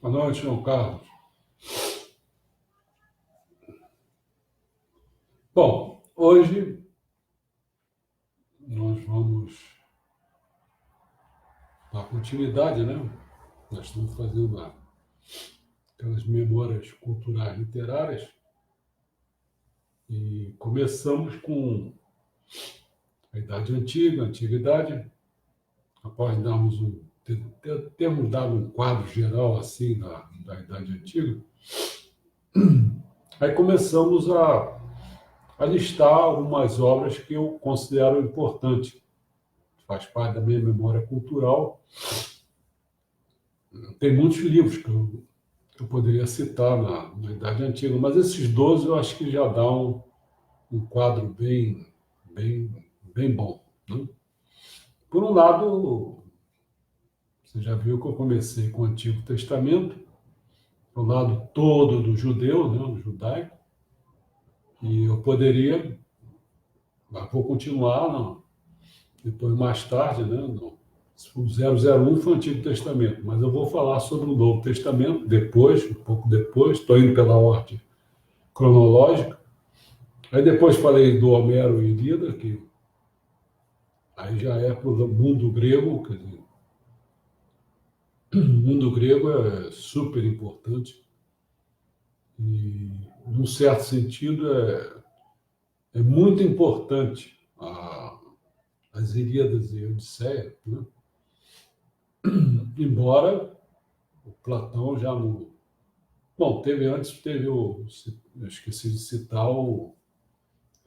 Boa noite, João Carlos. Bom, hoje nós vamos dar continuidade, né? Nós estamos fazendo aquelas memórias culturais literárias e começamos com a Idade Antiga, a Antiguidade, após termos dado um quadro geral assim da Idade Antiga, aí começamos a listar algumas obras que eu considero importantes, faz parte da minha memória cultural. Tem muitos livros que eu poderia citar na Idade Antiga, mas esses 12 eu acho que já dá um quadro bem, bem bom, né? Por um lado, você já viu que eu comecei com o Antigo Testamento, o lado todo do judeu, né, do judaico, e eu poderia, vou continuar, não, depois mais tarde, né, o 001 foi o Antigo Testamento, mas eu vou falar sobre o Novo Testamento depois, um pouco depois, estou indo pela ordem cronológica. Aí depois falei do Homero e Ilíada, que aí já é para o mundo grego, quer dizer, o mundo grego é super importante e, num certo sentido, é muito importante as Ilíadas e a Odisseia, né? Embora o Platão já não... Bom, teve eu esqueci de citar o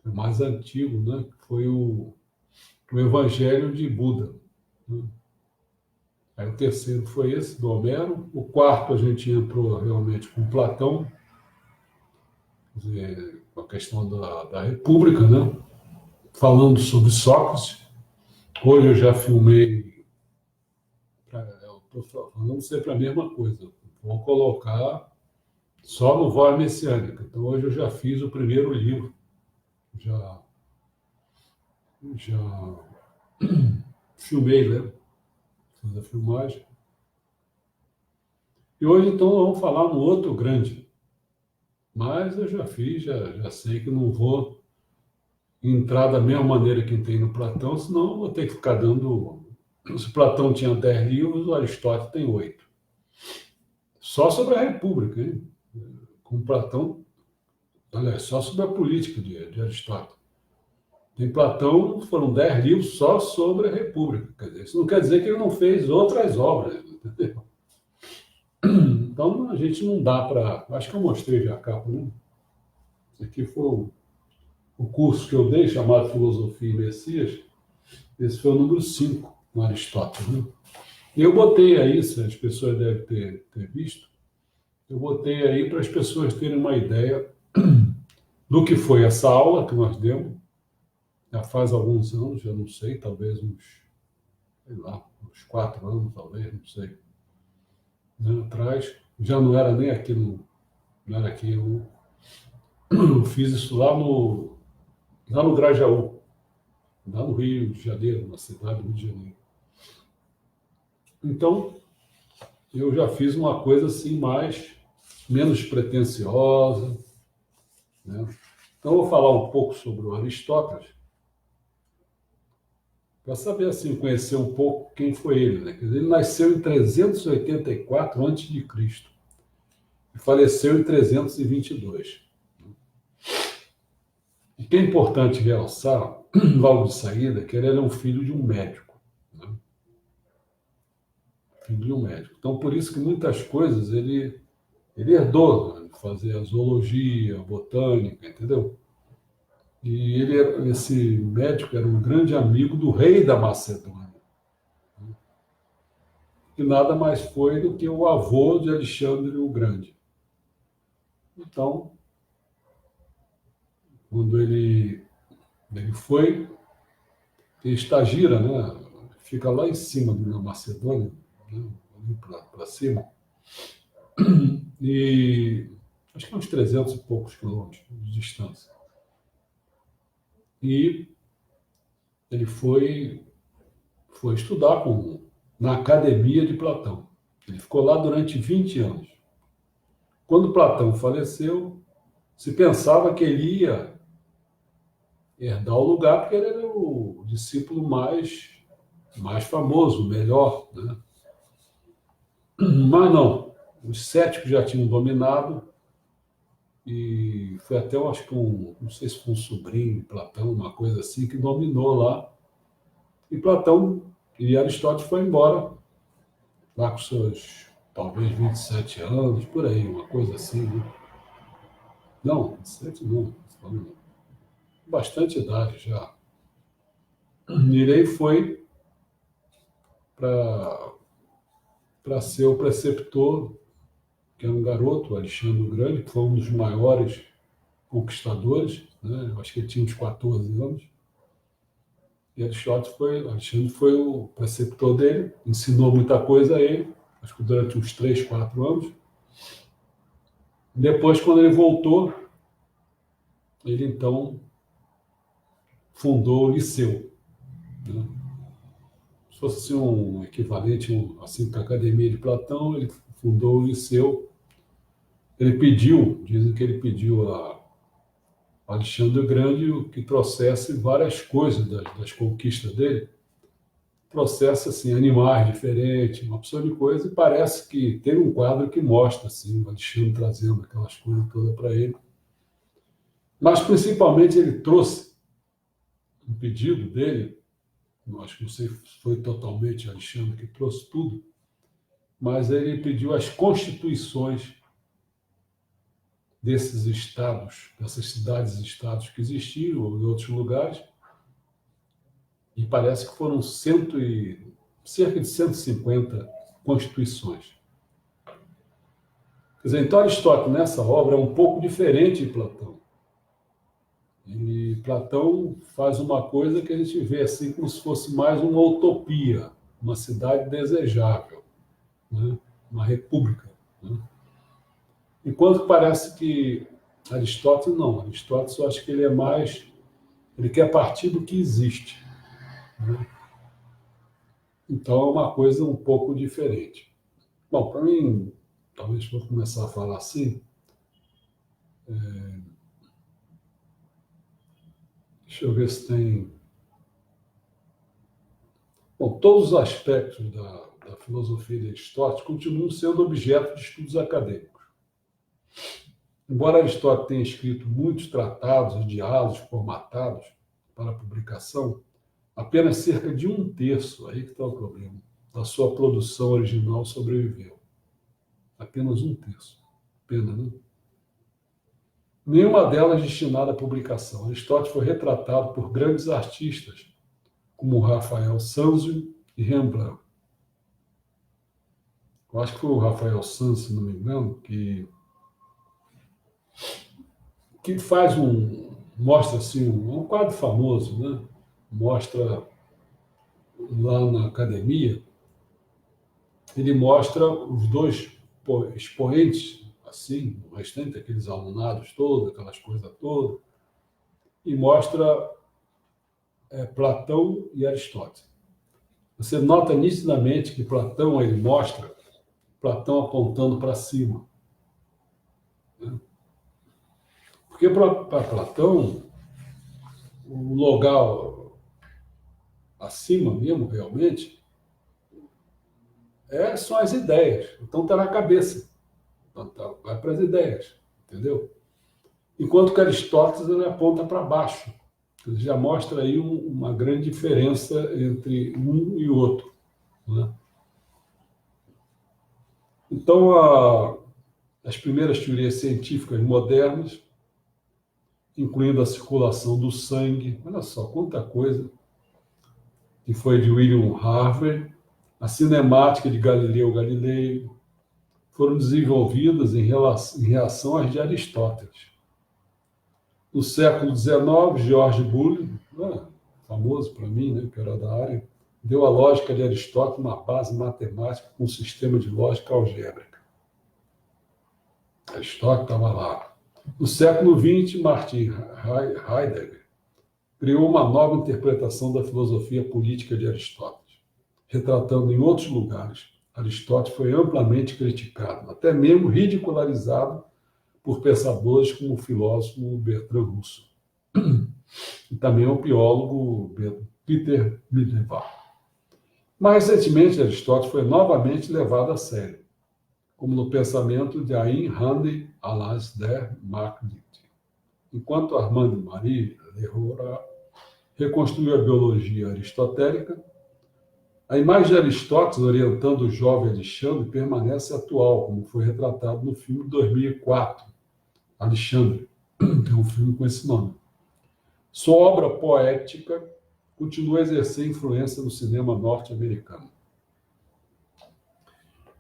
mais antigo, né? Que foi o Evangelho de Buda, né? Aí o terceiro foi esse, do Homero. O quarto a gente entrou realmente com Platão, quer dizer, com a questão da República, né? Falando sobre Sócrates. Hoje eu já filmei, eu estou falando sempre a mesma coisa. Vou colocar só no Voz Messiânica. Então hoje eu já fiz o primeiro livro, já filmei, né? Fiz a filmagem. E hoje, então, vamos falar no outro grande. Mas eu já fiz, já sei que não vou entrar da mesma maneira que entrei no Platão, senão eu vou ter que ficar dando. Se Platão tinha 10 livros, o Aristóteles tem 8. Só sobre a República, hein? Com Platão, olha, só sobre a política de Aristóteles. Em Platão foram 10 livros só sobre a República. Quer dizer, isso não quer dizer que ele não fez outras obras, entendeu? Então a gente não dá para. Acho que eu mostrei já a capa, né? Esse aqui foi o curso que eu dei, chamado Filosofia e Messias. Esse foi o número 5 no Aristóteles, né? E eu botei aí, se as pessoas devem ter visto, eu botei aí para as pessoas terem uma ideia do que foi essa aula que nós demos. Já faz alguns anos, já não sei, talvez sei lá, uns 4 anos, talvez, não sei, né, atrás. Já não era nem aqui não era aqui, eu fiz isso lá no Grajaú, lá no Rio de Janeiro, na cidade do Rio de Janeiro. Então, eu já fiz uma coisa assim menos pretensiosa, né? Então, eu vou falar um pouco sobre o Aristóteles, para saber assim, conhecer um pouco quem foi ele, né? Quer dizer, ele nasceu em 384 a.C. e faleceu em 322. O que é importante realçar, logo de saída, é que ele era um filho de um médico, né? Filho de um médico. Então, por isso que muitas coisas ele herdou, né? Fazer a zoologia, a botânica, entendeu? E esse médico era um grande amigo do rei da Macedônia, que nada mais foi do que o avô de Alexandre o Grande. Então, quando ele foi, Estagira, né? Fica lá em cima na Macedônia, né? Para cima, e acho que é uns 300 e poucos quilômetros de distância. E ele foi estudar na academia de Platão. Ele ficou lá durante 20 anos. Quando Platão faleceu, se pensava que ele ia herdar o lugar, porque ele era o discípulo mais famoso, melhor, né? Mas não, os céticos já tinham dominado, e foi até, eu acho que não sei se foi um sobrinho de Platão, uma coisa assim, que dominou lá. E Platão e Aristóteles foi embora, lá com seus, talvez, 27 anos, por aí, uma coisa assim, né? Não, 27 não, bastante idade já. Nirei foi para ser o preceptor, que era um garoto, Alexandre o Grande, que foi um dos maiores conquistadores, né? Eu acho que ele tinha uns 14 anos. E Alexandre foi o preceptor dele, ensinou muita coisa a ele, acho que durante uns 3, 4 anos. Depois, quando ele voltou, ele então fundou o Liceu, né? Se fosse assim, um equivalente assim, à Academia de Platão, ele fundou o Liceu. Ele pediu, dizem que ele pediu a Alexandre o Grande que trouxesse várias coisas das conquistas dele, trouxesse assim, animais diferentes, uma opção de coisa, e parece que tem um quadro que mostra assim, o Alexandre trazendo aquelas coisas todas para ele. Mas, principalmente, ele trouxe um pedido dele, eu acho que não sei se foi totalmente Alexandre que trouxe tudo, mas ele pediu as constituições desses estados, dessas cidades e estados que existiam, ou em outros lugares, e parece que foram cerca de 150 constituições. Quer dizer, então Aristóteles, nessa obra, é um pouco diferente de Platão. Platão faz uma coisa que a gente vê assim como se fosse mais uma utopia, uma cidade desejável, né? Uma república, né? Enquanto parece que Aristóteles não. Aristóteles, eu acho que ele é mais... Ele quer partir do que existe, né? Então é uma coisa um pouco diferente. Bom, para mim, talvez vou começar a falar assim. Deixa eu ver se tem... Bom, todos os aspectos da filosofia de Aristóteles continuam sendo objeto de estudos acadêmicos. Embora Aristóteles tenha escrito muitos tratados e diálogos formatados para publicação, apenas cerca de 1/3, aí que está o problema, da sua produção original sobreviveu. Apenas 1/3. Pena, né? Nenhuma delas destinada à publicação. Aristóteles foi retratado por grandes artistas, como Rafael Sanzio e Rembrandt. Eu acho que foi o Rafael Sanzio, se não me engano, que mostra assim, um quadro famoso, né? Mostra lá na academia, ele mostra os dois expoentes, assim, o restante, aqueles alunados todos, aquelas coisas todas, e mostra Platão e Aristóteles. Você nota nitidamente que Platão, ele mostra Platão apontando para cima, né? Porque para Platão, o lugar acima mesmo, realmente, são as ideias. Então está na cabeça. Então, vai para as ideias, entendeu? Enquanto que Aristóteles ele aponta para baixo. Ele já mostra aí uma grande diferença entre um e o outro, né? Então, as primeiras teorias científicas modernas, incluindo a circulação do sangue, olha só quanta coisa, que foi de William Harvey, a cinemática de Galileu Galilei, foram desenvolvidas em reação às de Aristóteles. No século XIX, George Boole, famoso para mim, né, que era da área, deu à lógica de Aristóteles uma base matemática com um sistema de lógica algébrica. Aristóteles estava lá. No século XX, Martin Heidegger criou uma nova interpretação da filosofia política de Aristóteles, retratando em outros lugares Aristóteles foi amplamente criticado, até mesmo ridicularizado por pensadores como o filósofo Bertrand Russell e também o biólogo Peter Middelbach. Mais recentemente, Aristóteles foi novamente levado a sério, como no pensamento de Ayn Rand Alas der Markt. Enquanto Armand Marie Leroy reconstruiu a biologia aristotélica, a imagem de Aristóteles orientando o jovem Alexandre permanece atual, como foi retratado no filme de 2004, Alexandre. É um filme com esse nome. Sua obra poética continua a exercer influência no cinema norte-americano.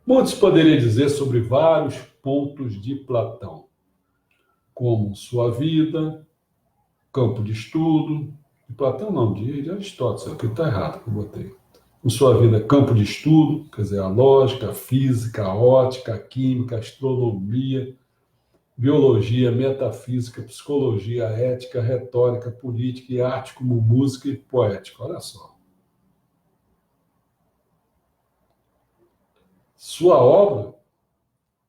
Muito se poderia dizer sobre vários pontos de Platão, como sua vida, campo de estudo, de Platão não, de Aristóteles, aqui está errado que eu botei. Com sua vida, campo de estudo, quer dizer, a lógica, a física, a ótica, a química, a astronomia, biologia, metafísica, psicologia, ética, retórica, política e arte como música e poética. Olha só. Sua obra,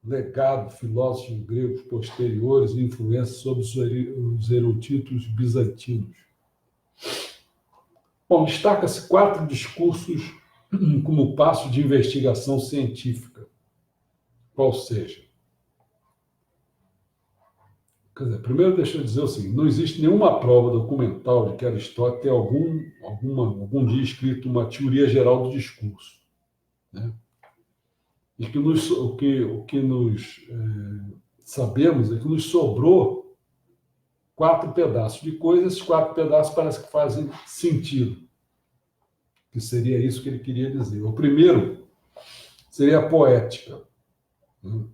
legado, filósofos gregos posteriores e influência sobre os eruditos bizantinos. Bom, destaca-se 4 discursos como passo de investigação científica. Qual seja? Quer dizer, primeiro deixa eu dizer o seguinte, não existe nenhuma prova documental de que Aristóteles tem algum dia escrito uma teoria geral do discurso. Né? E que o que nós sabemos é que nos sobrou 4 pedaços de coisa, esses 4 pedaços parece que fazem sentido. Que seria isso que ele queria dizer. O primeiro seria a poética. Né?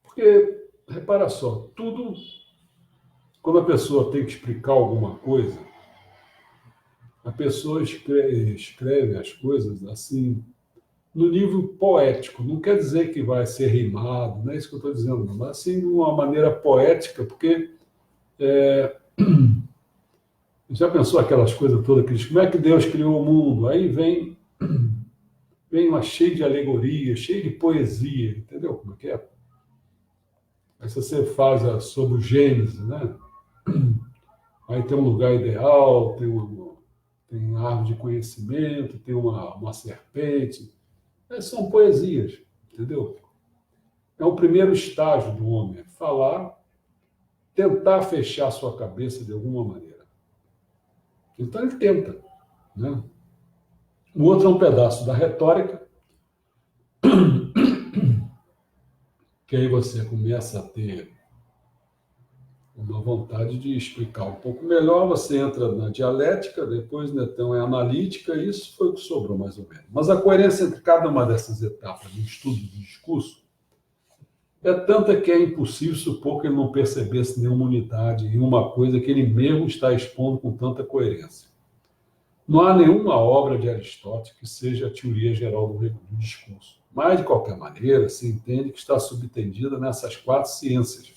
Porque, repara só, tudo, quando a pessoa tem que explicar alguma coisa, a pessoa escreve as coisas assim, no nível poético. Não quer dizer que vai ser rimado, não é isso que eu estou dizendo, não. Mas assim, de uma maneira poética, porque já pensou aquelas coisas todas que diz, como é que Deus criou o mundo? Aí vem uma cheia de alegoria, cheia de poesia, entendeu como é que é? Aí se você faz sobre o Gênesis, né? Aí tem um lugar ideal, tem árvore de conhecimento, tem uma serpente. São poesias, entendeu? É o primeiro estágio do homem, falar, tentar fechar a sua cabeça de alguma maneira. Então ele tenta. Né? O outro é um pedaço da retórica, que aí você começa a ter uma vontade de explicar um pouco melhor, você entra na dialética, depois então é analítica, e isso foi o que sobrou mais ou menos. Mas a coerência entre cada uma dessas etapas do estudo do discurso é tanta que é impossível supor que ele não percebesse nenhuma unidade em uma coisa que ele mesmo está expondo com tanta coerência. Não há nenhuma obra de Aristóteles que seja a teoria geral do discurso, mas, de qualquer maneira, se entende que está subtendida nessas 4 ciências.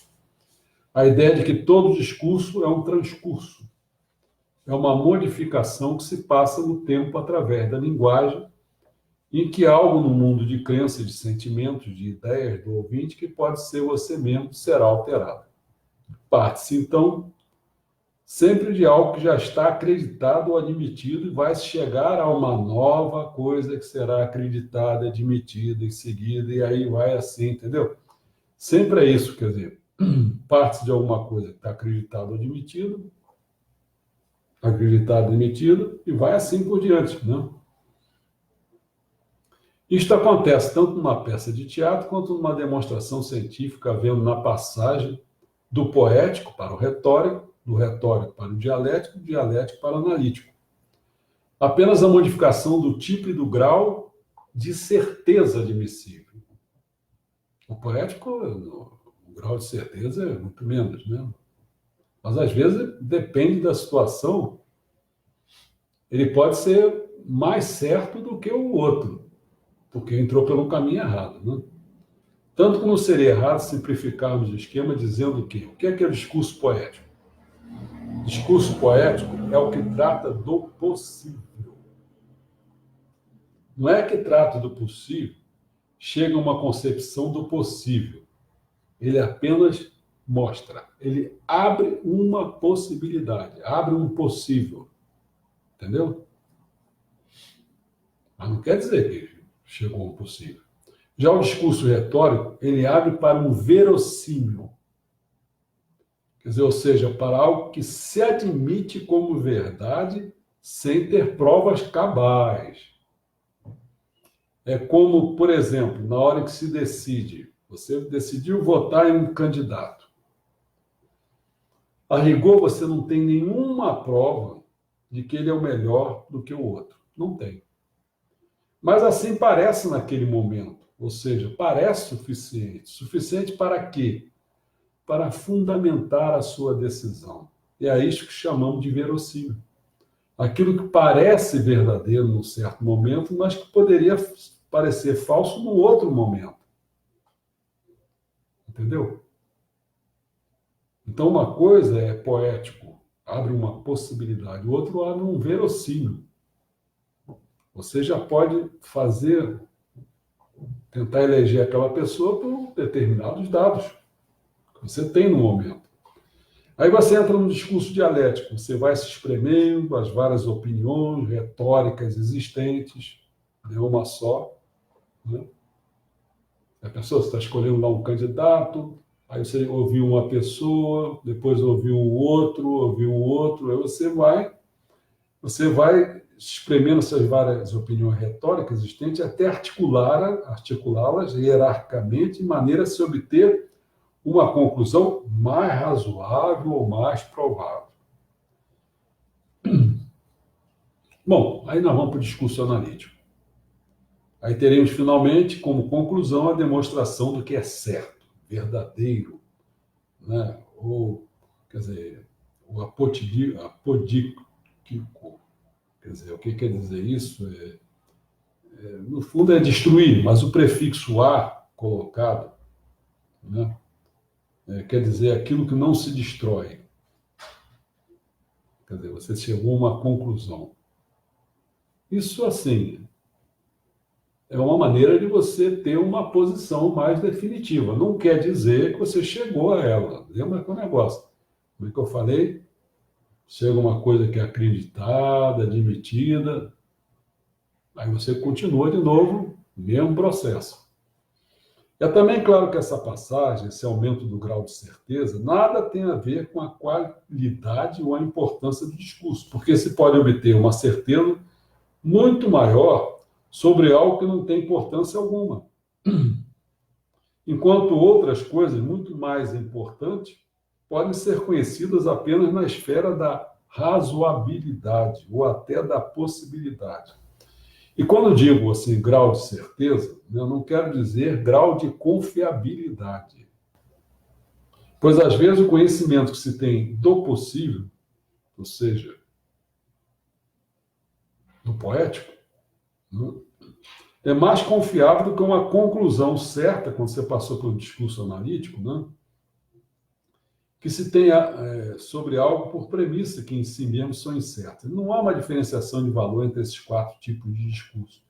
A ideia de que todo discurso é um transcurso, é uma modificação que se passa no tempo através da linguagem, em que algo no mundo de crenças, de sentimentos, de ideias do ouvinte, que pode ser você mesmo, será alterado. Parte-se, então, sempre de algo que já está acreditado ou admitido e vai chegar a uma nova coisa que será acreditada, admitida em seguida, e aí vai assim, entendeu? Sempre é isso, quer dizer, parte de alguma coisa que está acreditado ou admitido, e vai assim por diante, né? Isto acontece tanto numa peça de teatro quanto numa demonstração científica, havendo na passagem do poético para o retórico, do retórico para o dialético, do dialético para o analítico. Apenas a modificação do tipo e do grau de certeza admissível. O poético, o grau de certeza é muito menos, né? Mas, às vezes, depende da situação, ele pode ser mais certo do que o outro, porque entrou pelo caminho errado, né? Tanto que não seria errado simplificarmos o esquema dizendo que o que é o discurso poético? Discurso poético é o que trata do possível. não é que trata do possível, chega a uma concepção do possível. Ele apenas mostra, ele abre uma possibilidade, abre um possível. Entendeu? Mas não quer dizer que chegou ao possível. Já o discurso retórico, ele abre para um verossímil. Quer dizer, ou seja, para algo que se admite como verdade sem ter provas cabais. É como, por exemplo, na hora que se decide, você decidiu votar em um candidato. A rigor, você não tem nenhuma prova de que ele é o melhor do que o outro. Não tem. Mas assim parece naquele momento. Ou seja, parece suficiente. Suficiente para quê? Para fundamentar a sua decisão. E é isso que chamamos de verossímil. Aquilo que parece verdadeiro num certo momento, mas que poderia parecer falso num outro momento. Entendeu? Então, uma coisa é poético, abre uma possibilidade, o outro abre um verossímil. Você já pode tentar eleger aquela pessoa por determinados dados que você tem no momento. Aí você entra no discurso dialético, você vai se espremendo as várias opiniões retóricas existentes, não uma só. Né? A pessoa está escolhendo lá um candidato, aí você ouviu uma pessoa, depois ouviu um outro, aí você vai espremendo essas várias opiniões retóricas existentes até articulá-las hierarquicamente, de maneira a se obter uma conclusão mais razoável ou mais provável. Bom, aí nós vamos para o discurso analítico. Aí teremos, finalmente, como conclusão, a demonstração do que é certo, verdadeiro, né? Ou, quer dizer, o apodítico. Quer dizer, o que quer dizer isso? No fundo é destruir, mas o prefixo "a" colocado, né? Quer dizer aquilo que não se destrói. Quer dizer, você chegou a uma conclusão. Isso, assim, é uma maneira de você ter uma posição mais definitiva. Não quer dizer que você chegou a ela. Lembra que é um negócio? Como é que eu falei? Chega uma coisa que é acreditada, admitida, aí você continua de novo, mesmo processo. É também claro que essa passagem, esse aumento do grau de certeza, nada tem a ver com a qualidade ou a importância do discurso, porque se pode obter uma certeza muito maior sobre algo que não tem importância alguma. Enquanto outras coisas muito mais importantes podem ser conhecidas apenas na esfera da razoabilidade ou até da possibilidade. E quando eu digo assim, grau de certeza, eu não quero dizer grau de confiabilidade. Pois às vezes o conhecimento que se tem do possível, ou seja, do poético, né, é mais confiável do que uma conclusão certa, quando você passou pelo discurso analítico, né, que se tenha sobre algo por premissa que em si mesmo são incertas. Não há uma diferenciação de valor entre esses 4 tipos de discurso,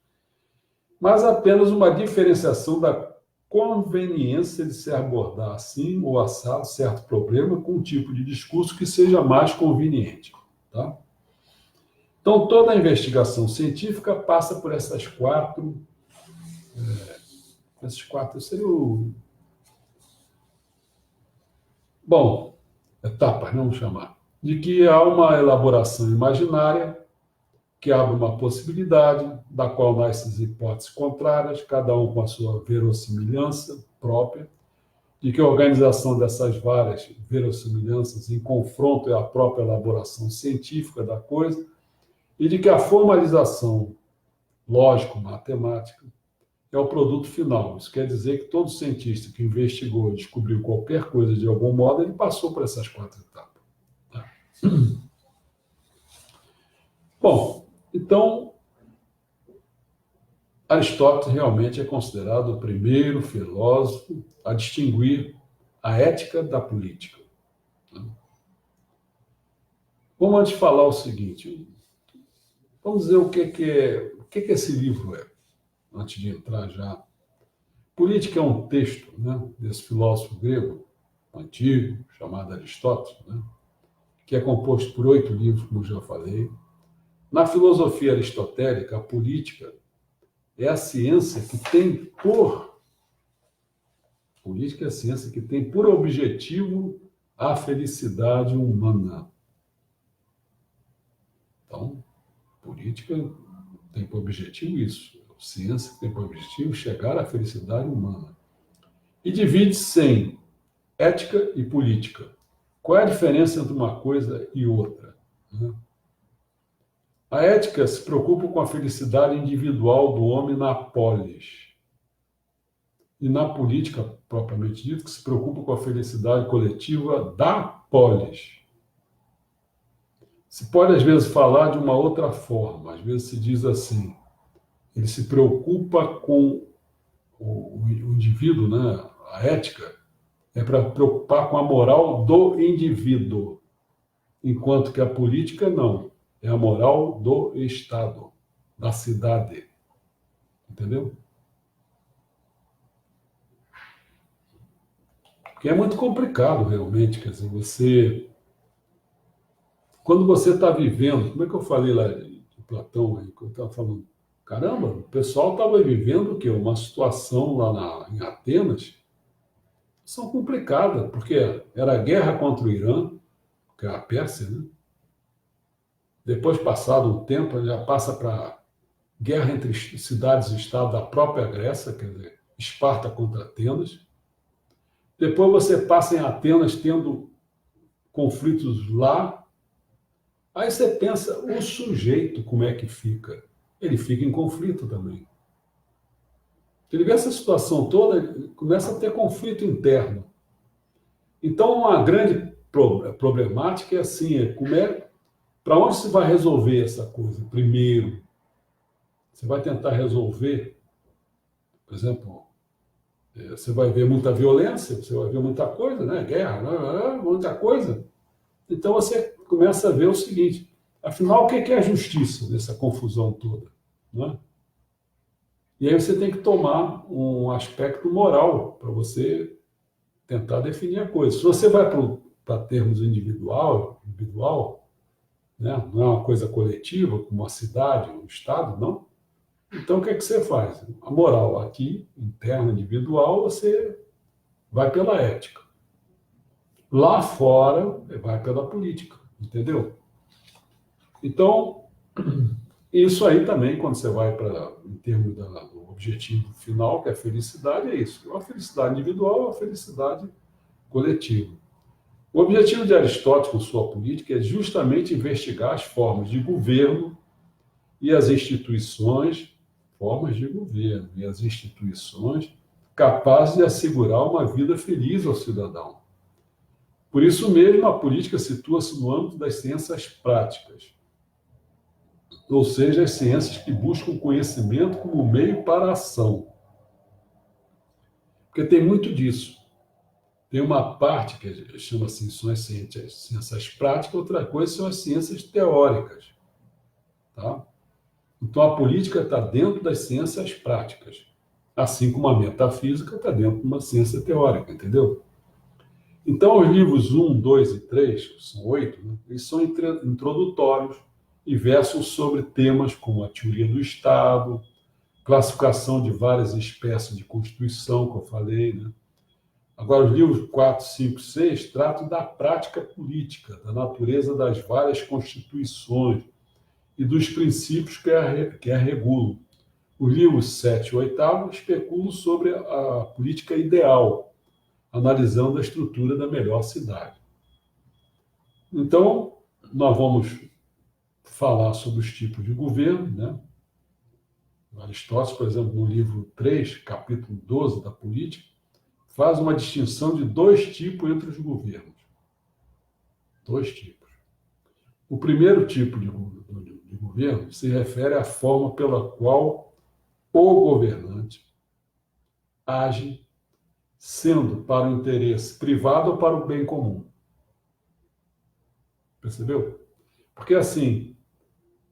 mas apenas uma diferenciação da conveniência de se abordar assim ou assado certo problema com um tipo de discurso que seja mais conveniente. Tá? Então, toda a investigação científica passa por essas 4. Esses 4 seriam etapas, vamos chamar, de que há uma elaboração imaginária que abre uma possibilidade, da qual nascem hipóteses contrárias, cada um com a sua verossimilhança própria, de que a organização dessas várias verossimilhanças em confronto é a própria elaboração científica da coisa, e de que a formalização lógico-matemática é o produto final. Isso quer dizer que todo cientista que investigou e descobriu qualquer coisa de algum modo, ele passou por essas 4 etapas. Tá? Bom, então, Aristóteles realmente é considerado o primeiro filósofo a distinguir a ética da política. Vamos antes falar o seguinte, vamos dizer o que esse livro é. antes de entrar já. Política é um texto, né, desse filósofo grego antigo, chamado Aristóteles, né, que é composto por 8 livros, como já falei. Na filosofia aristotélica, a política é a ciência que tem por política é a ciência que tem por objetivo a felicidade humana. Então, política tem por objetivo isso. A ciência tem por objetivo chegar à felicidade humana. E divide-se em ética e política. Qual é a diferença entre uma coisa e outra? A ética se preocupa com a felicidade individual do homem na polis. E na política, propriamente dito, que se preocupa com a felicidade coletiva da polis. Se pode, às vezes, falar de uma outra forma. Às vezes se diz assim, ele se preocupa com o indivíduo, né? A ética é para preocupar com a moral do indivíduo, enquanto que a política não, é a moral do Estado, da cidade. Entendeu? Porque é muito complicado, realmente. Quer dizer, quando você está vivendo, como é que eu falei lá de Platão, aí, que eu estava falando? Caramba, o pessoal estava vivendo o quê? Uma situação lá em Atenas, são complicada, porque era a guerra contra o Irã, que é a Pérsia, né? Depois, passado um tempo, já passa para guerra entre cidades e estados da própria Grécia, quer dizer, Esparta contra Atenas. Depois você passa em Atenas tendo conflitos lá. Aí você pensa, o sujeito, como é que fica? Ele fica em conflito também. Ele vê essa situação toda, ele começa a ter conflito interno. Então, uma grande problemática é assim, para onde se vai resolver essa coisa? Primeiro, você vai tentar resolver, por exemplo, você vai ver muita violência, você vai ver muita coisa, né? Guerra, muita coisa. Então você começa a ver o seguinte, afinal, o que é a justiça nessa confusão toda? Né? E aí você tem que tomar um aspecto moral para você tentar definir a coisa. Se você vai para termos individual, né? Não é uma coisa coletiva, como a cidade, o Estado, não. Então, o que é que você faz? A moral aqui, interna, individual, você vai pela ética. Lá fora, vai pela política, entendeu? Então, isso aí também, quando você vai em termos do objetivo final, que é a felicidade, é isso. A felicidade individual, a felicidade coletiva. O objetivo de Aristóteles com sua política é justamente investigar as formas de governo e as instituições, capazes de assegurar uma vida feliz ao cidadão. Por isso mesmo, a política situa-se no âmbito das ciências práticas, ou seja, as ciências que buscam o conhecimento como meio para a ação. Porque tem muito disso. Tem uma parte que a gente chama assim, são as ciências práticas, outra coisa são as ciências teóricas. Tá? Então, a política está dentro das ciências práticas, assim como a metafísica está dentro de uma ciência teórica, entendeu? Então, os livros 1, 2 e 3, que são 8, né, eles são introdutórios e versam sobre temas como a teoria do Estado, classificação de várias espécies de constituição, que eu falei, né? Agora, os livros 4, 5 e 6 tratam da prática política, da natureza das várias constituições e dos princípios que a regulam. Os livros 7 e 8 especulam sobre a política ideal, analisando a estrutura da melhor cidade. Então, nós vamos falar sobre os tipos de governo, né? Aristóteles, por exemplo, no livro 3, capítulo 12 da política, faz uma distinção de 2 tipos entre os governos. 2 tipos. O primeiro tipo de governo se refere à forma pela qual o governante age, sendo para o interesse privado ou para o bem comum. Percebeu? Porque, assim,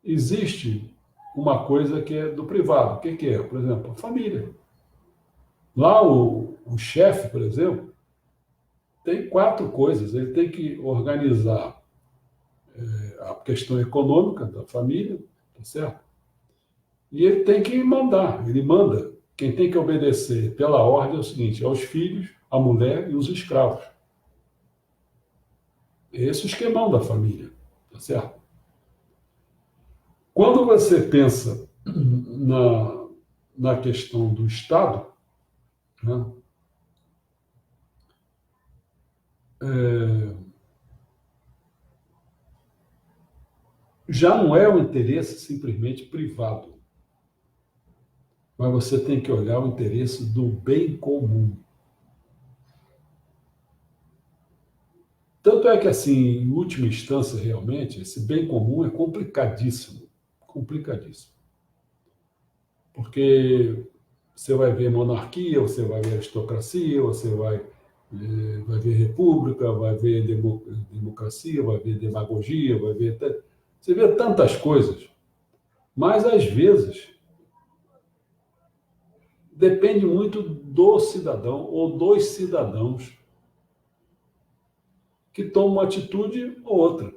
existe uma coisa que é do privado. O que que é? Por exemplo, a família. Lá o chefe, por exemplo, tem 4 coisas. Ele tem que organizar a questão econômica da família, tá certo? E ele tem que mandar, ele manda. Quem tem que obedecer pela ordem é o seguinte: aos filhos, a mulher e os escravos. Esse é o esquemão da família, tá certo? Quando você pensa na questão do Estado, né, já não é um interesse simplesmente privado, mas você tem que olhar o interesse do bem comum. Tanto é que, assim, em última instância, realmente, esse bem comum é complicadíssimo. Complicadíssimo. Porque você vai ver monarquia, você vai ver aristocracia, você vai ver república, vai ver democracia, vai ver demagogia, vai ver. Você vê tantas coisas, mas às vezes depende muito do cidadão ou dos cidadãos que tomam uma atitude ou outra.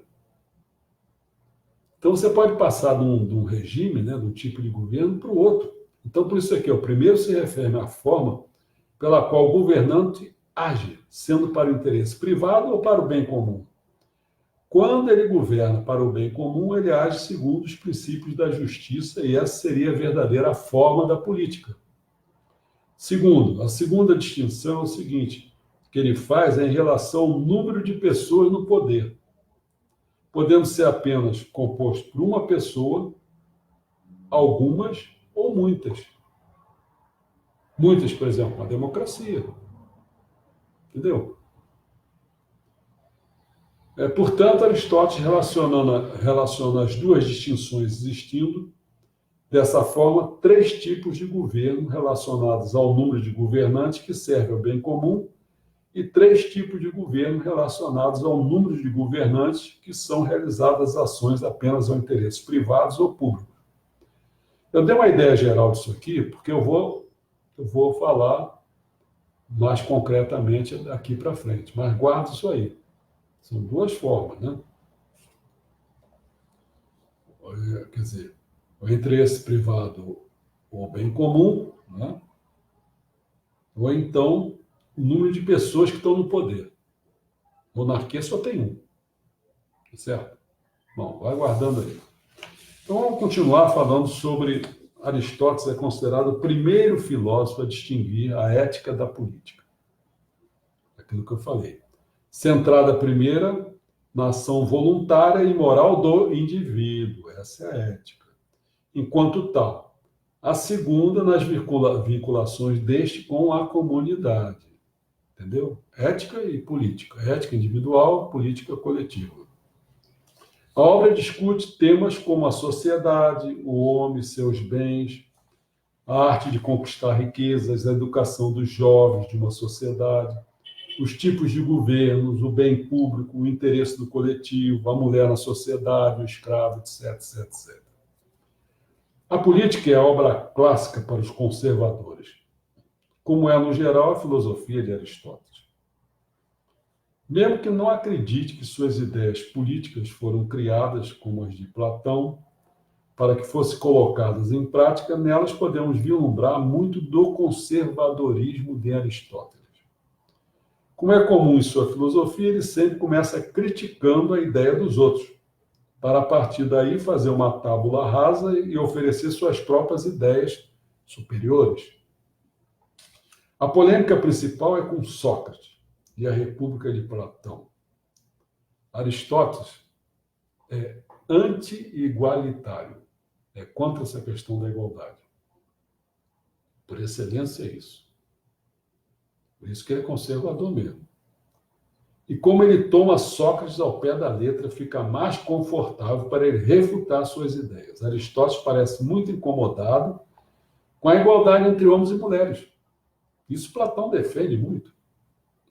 Então, você pode passar de um regime, né, de um tipo de governo para o outro. Então, por isso aqui, o primeiro se refere à forma pela qual o governante age, sendo para o interesse privado ou para o bem comum. Quando ele governa para o bem comum, ele age segundo os princípios da justiça, e essa seria a verdadeira forma da política. Segundo, a segunda distinção é o seguinte, que ele faz é em relação ao número de pessoas no poder, podendo ser apenas composto por uma pessoa, algumas ou muitas. Muitas, por exemplo, uma democracia. Entendeu? Portanto, Aristóteles relaciona as duas distinções existindo, dessa forma, 3 tipos de governo relacionados ao número de governantes que serve ao bem comum e 3 tipos de governo relacionados ao número de governantes que são realizadas ações apenas ao interesses privados ou públicos. Eu dei uma ideia geral disso aqui, porque eu vou falar mais concretamente daqui para frente, mas guarda isso aí. São 2 formas, né? Quer dizer, o interesse privado ou bem comum, né? Ou então o número de pessoas que estão no poder. Monarquia só tem um, certo? Bom, vai guardando aí. Então vamos continuar falando sobre Aristóteles, é considerado o primeiro filósofo a distinguir a ética da política. Aquilo que eu falei. Centrada primeira na ação voluntária e moral do indivíduo. Essa é a ética. Enquanto tal, a segunda nas vinculações deste com a comunidade. Entendeu? Ética e política. Ética individual, política coletiva. A obra discute temas como a sociedade, o homem, seus bens, a arte de conquistar riquezas, a educação dos jovens de uma sociedade, os tipos de governos, o bem público, o interesse do coletivo, a mulher na sociedade, o escravo, etc, etc, etc. A política é a obra clássica para os conservadores, como é, no geral, a filosofia de Aristóteles. Mesmo que não acredite que suas ideias políticas foram criadas, como as de Platão, para que fossem colocadas em prática, nelas podemos vislumbrar muito do conservadorismo de Aristóteles. Como é comum em sua filosofia, ele sempre começa criticando a ideia dos outros, para a partir daí fazer uma tábula rasa e oferecer suas próprias ideias superiores. A polêmica principal é com Sócrates e a República de Platão. Aristóteles é anti-igualitário, é contra essa questão da igualdade. Por excelência é isso. Por isso que ele é conservador mesmo. E como ele toma Sócrates ao pé da letra, fica mais confortável para ele refutar suas ideias. Aristóteles parece muito incomodado com a igualdade entre homens e mulheres. Isso Platão defende muito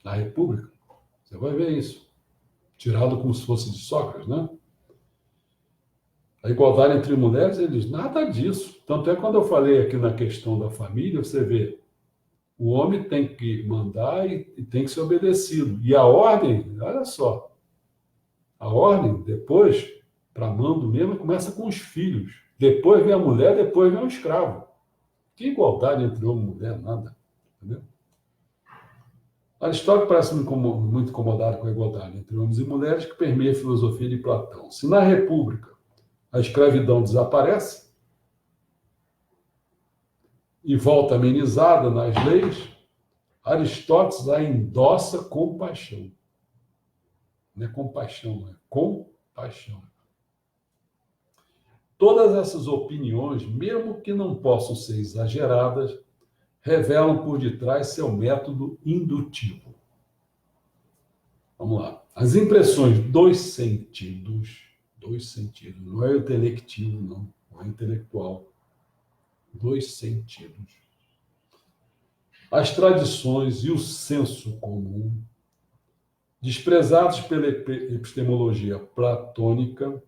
na República. Você vai ver isso. Tirado como se fosse de Sócrates, né? A igualdade entre mulheres, ele diz, nada disso. Tanto é quando eu falei aqui na questão da família, você vê, o homem tem que mandar e tem que ser obedecido. E a ordem, olha só, a ordem, depois, para mando mesmo, começa com os filhos. Depois vem a mulher, depois vem o escravo. Que igualdade entre homem e mulher, nada. Entendeu? Aristóteles parece muito incomodado com a igualdade entre homens e mulheres que permeia a filosofia de Platão. Se na República a escravidão desaparece e volta amenizada nas leis, Aristóteles a endossa com paixão. Não é compaixão, é com paixão. Todas essas opiniões, mesmo que não possam ser exageradas, revelam por detrás seu método indutivo. Vamos lá. As impressões dos sentidos, não é o intelectivo, não é intelectual, dos sentidos. As tradições e o senso comum, desprezados pela epistemologia platônica,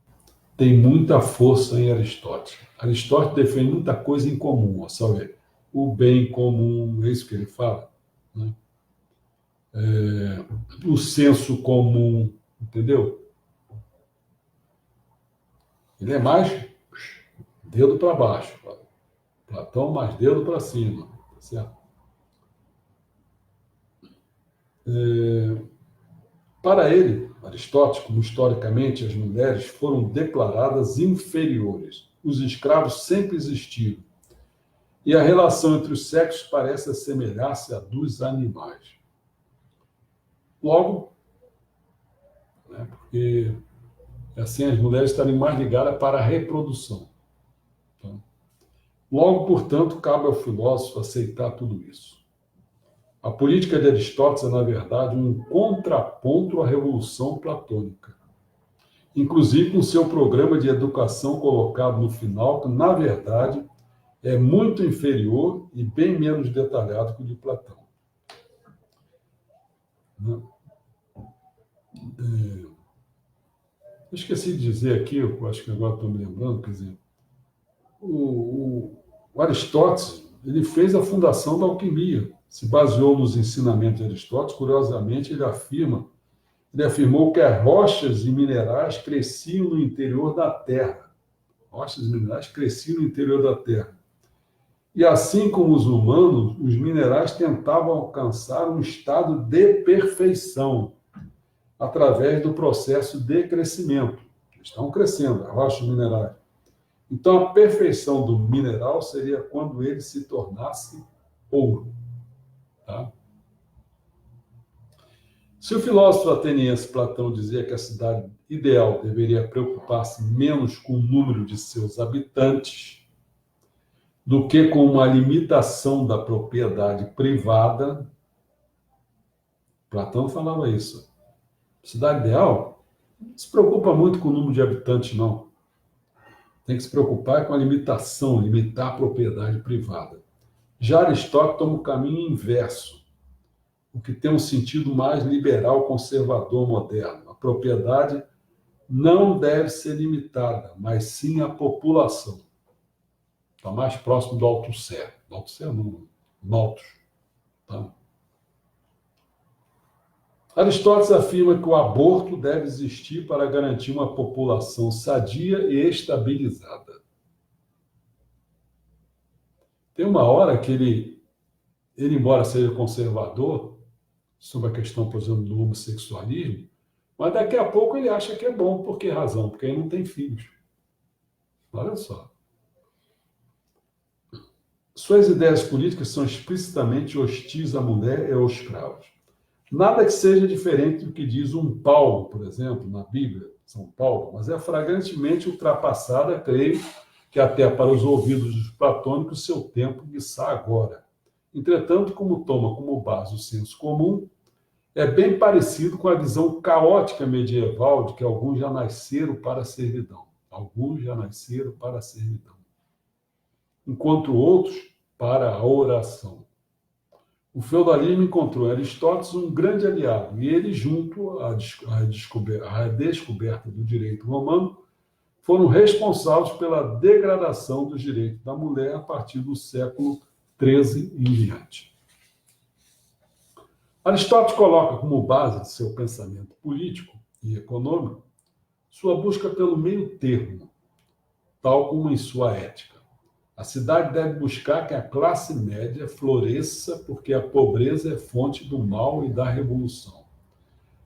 têm muita força em Aristóteles. Aristóteles defende muita coisa em comum, só ver. O bem comum, é isso que ele fala, né? O senso comum, entendeu? Ele é mais dedo para baixo, Platão mais dedo para cima, tá certo? Para ele, Aristóteles, como historicamente as mulheres foram declaradas inferiores, os escravos sempre existiram, e a relação entre os sexos parece assemelhar-se à dos animais. Logo, né, porque assim as mulheres estarem mais ligadas para a reprodução. Então, logo, portanto, cabe ao filósofo aceitar tudo isso. A política de Aristóteles é, na verdade, um contraponto à revolução platônica, inclusive com seu programa de educação colocado no final, que, na verdade, é muito inferior e bem menos detalhado que o de Platão. Eu esqueci de dizer aqui, eu acho que agora estou me lembrando, quer dizer, o Aristóteles, ele fez a fundação da alquimia, se baseou nos ensinamentos de Aristóteles. Curiosamente, ele afirmou que as rochas e minerais cresciam no interior da Terra. Rochas e minerais cresciam no interior da Terra. E assim como os humanos, os minerais tentavam alcançar um estado de perfeição através do processo de crescimento. Eles estão crescendo, as rochas minerais. Então, a perfeição do mineral seria quando ele se tornasse ouro. Tá? Se o filósofo ateniense Platão dizia que a cidade ideal deveria preocupar-se menos com o número de seus habitantes do que com uma limitação da propriedade privada, Platão falava isso. Cidade ideal não se preocupa muito com o número de habitantes, não. Tem que se preocupar com a limitação, limitar a propriedade privada. Já Aristóteles toma o caminho inverso, o que tem um sentido mais liberal, conservador, moderno. A propriedade não deve ser limitada, mas sim a população. Está mais próximo do Althusser. Do Althusser não, Malthus. Tá? Aristóteles afirma que o aborto deve existir para garantir uma população sadia e estabilizada. Tem uma hora que ele embora seja conservador sobre a questão, por exemplo, do homossexualismo, mas daqui a pouco ele acha que é bom. Por que razão? Porque ele não tem filhos. Olha só. Suas ideias políticas são explicitamente hostis à mulher e aos escravos. Nada que seja diferente do que diz um Paulo, por exemplo, na Bíblia, São Paulo, mas é flagrantemente ultrapassada, creio que até para os ouvidos dos platônicos seu tempo está agora. Entretanto, como toma como base o senso comum, é bem parecido com a visão caótica medieval de que alguns já nasceram para a servidão. Alguns já nasceram para a servidão. Enquanto outros para a oração. O feudalismo encontrou em Aristóteles um grande aliado, e ele, junto à descoberta do direito romano, foram responsáveis pela degradação dos direitos da mulher a partir do século XIII em diante. Aristóteles coloca como base de seu pensamento político e econômico sua busca pelo meio termo, tal como em sua ética. A cidade deve buscar que a classe média floresça, porque a pobreza é fonte do mal e da revolução.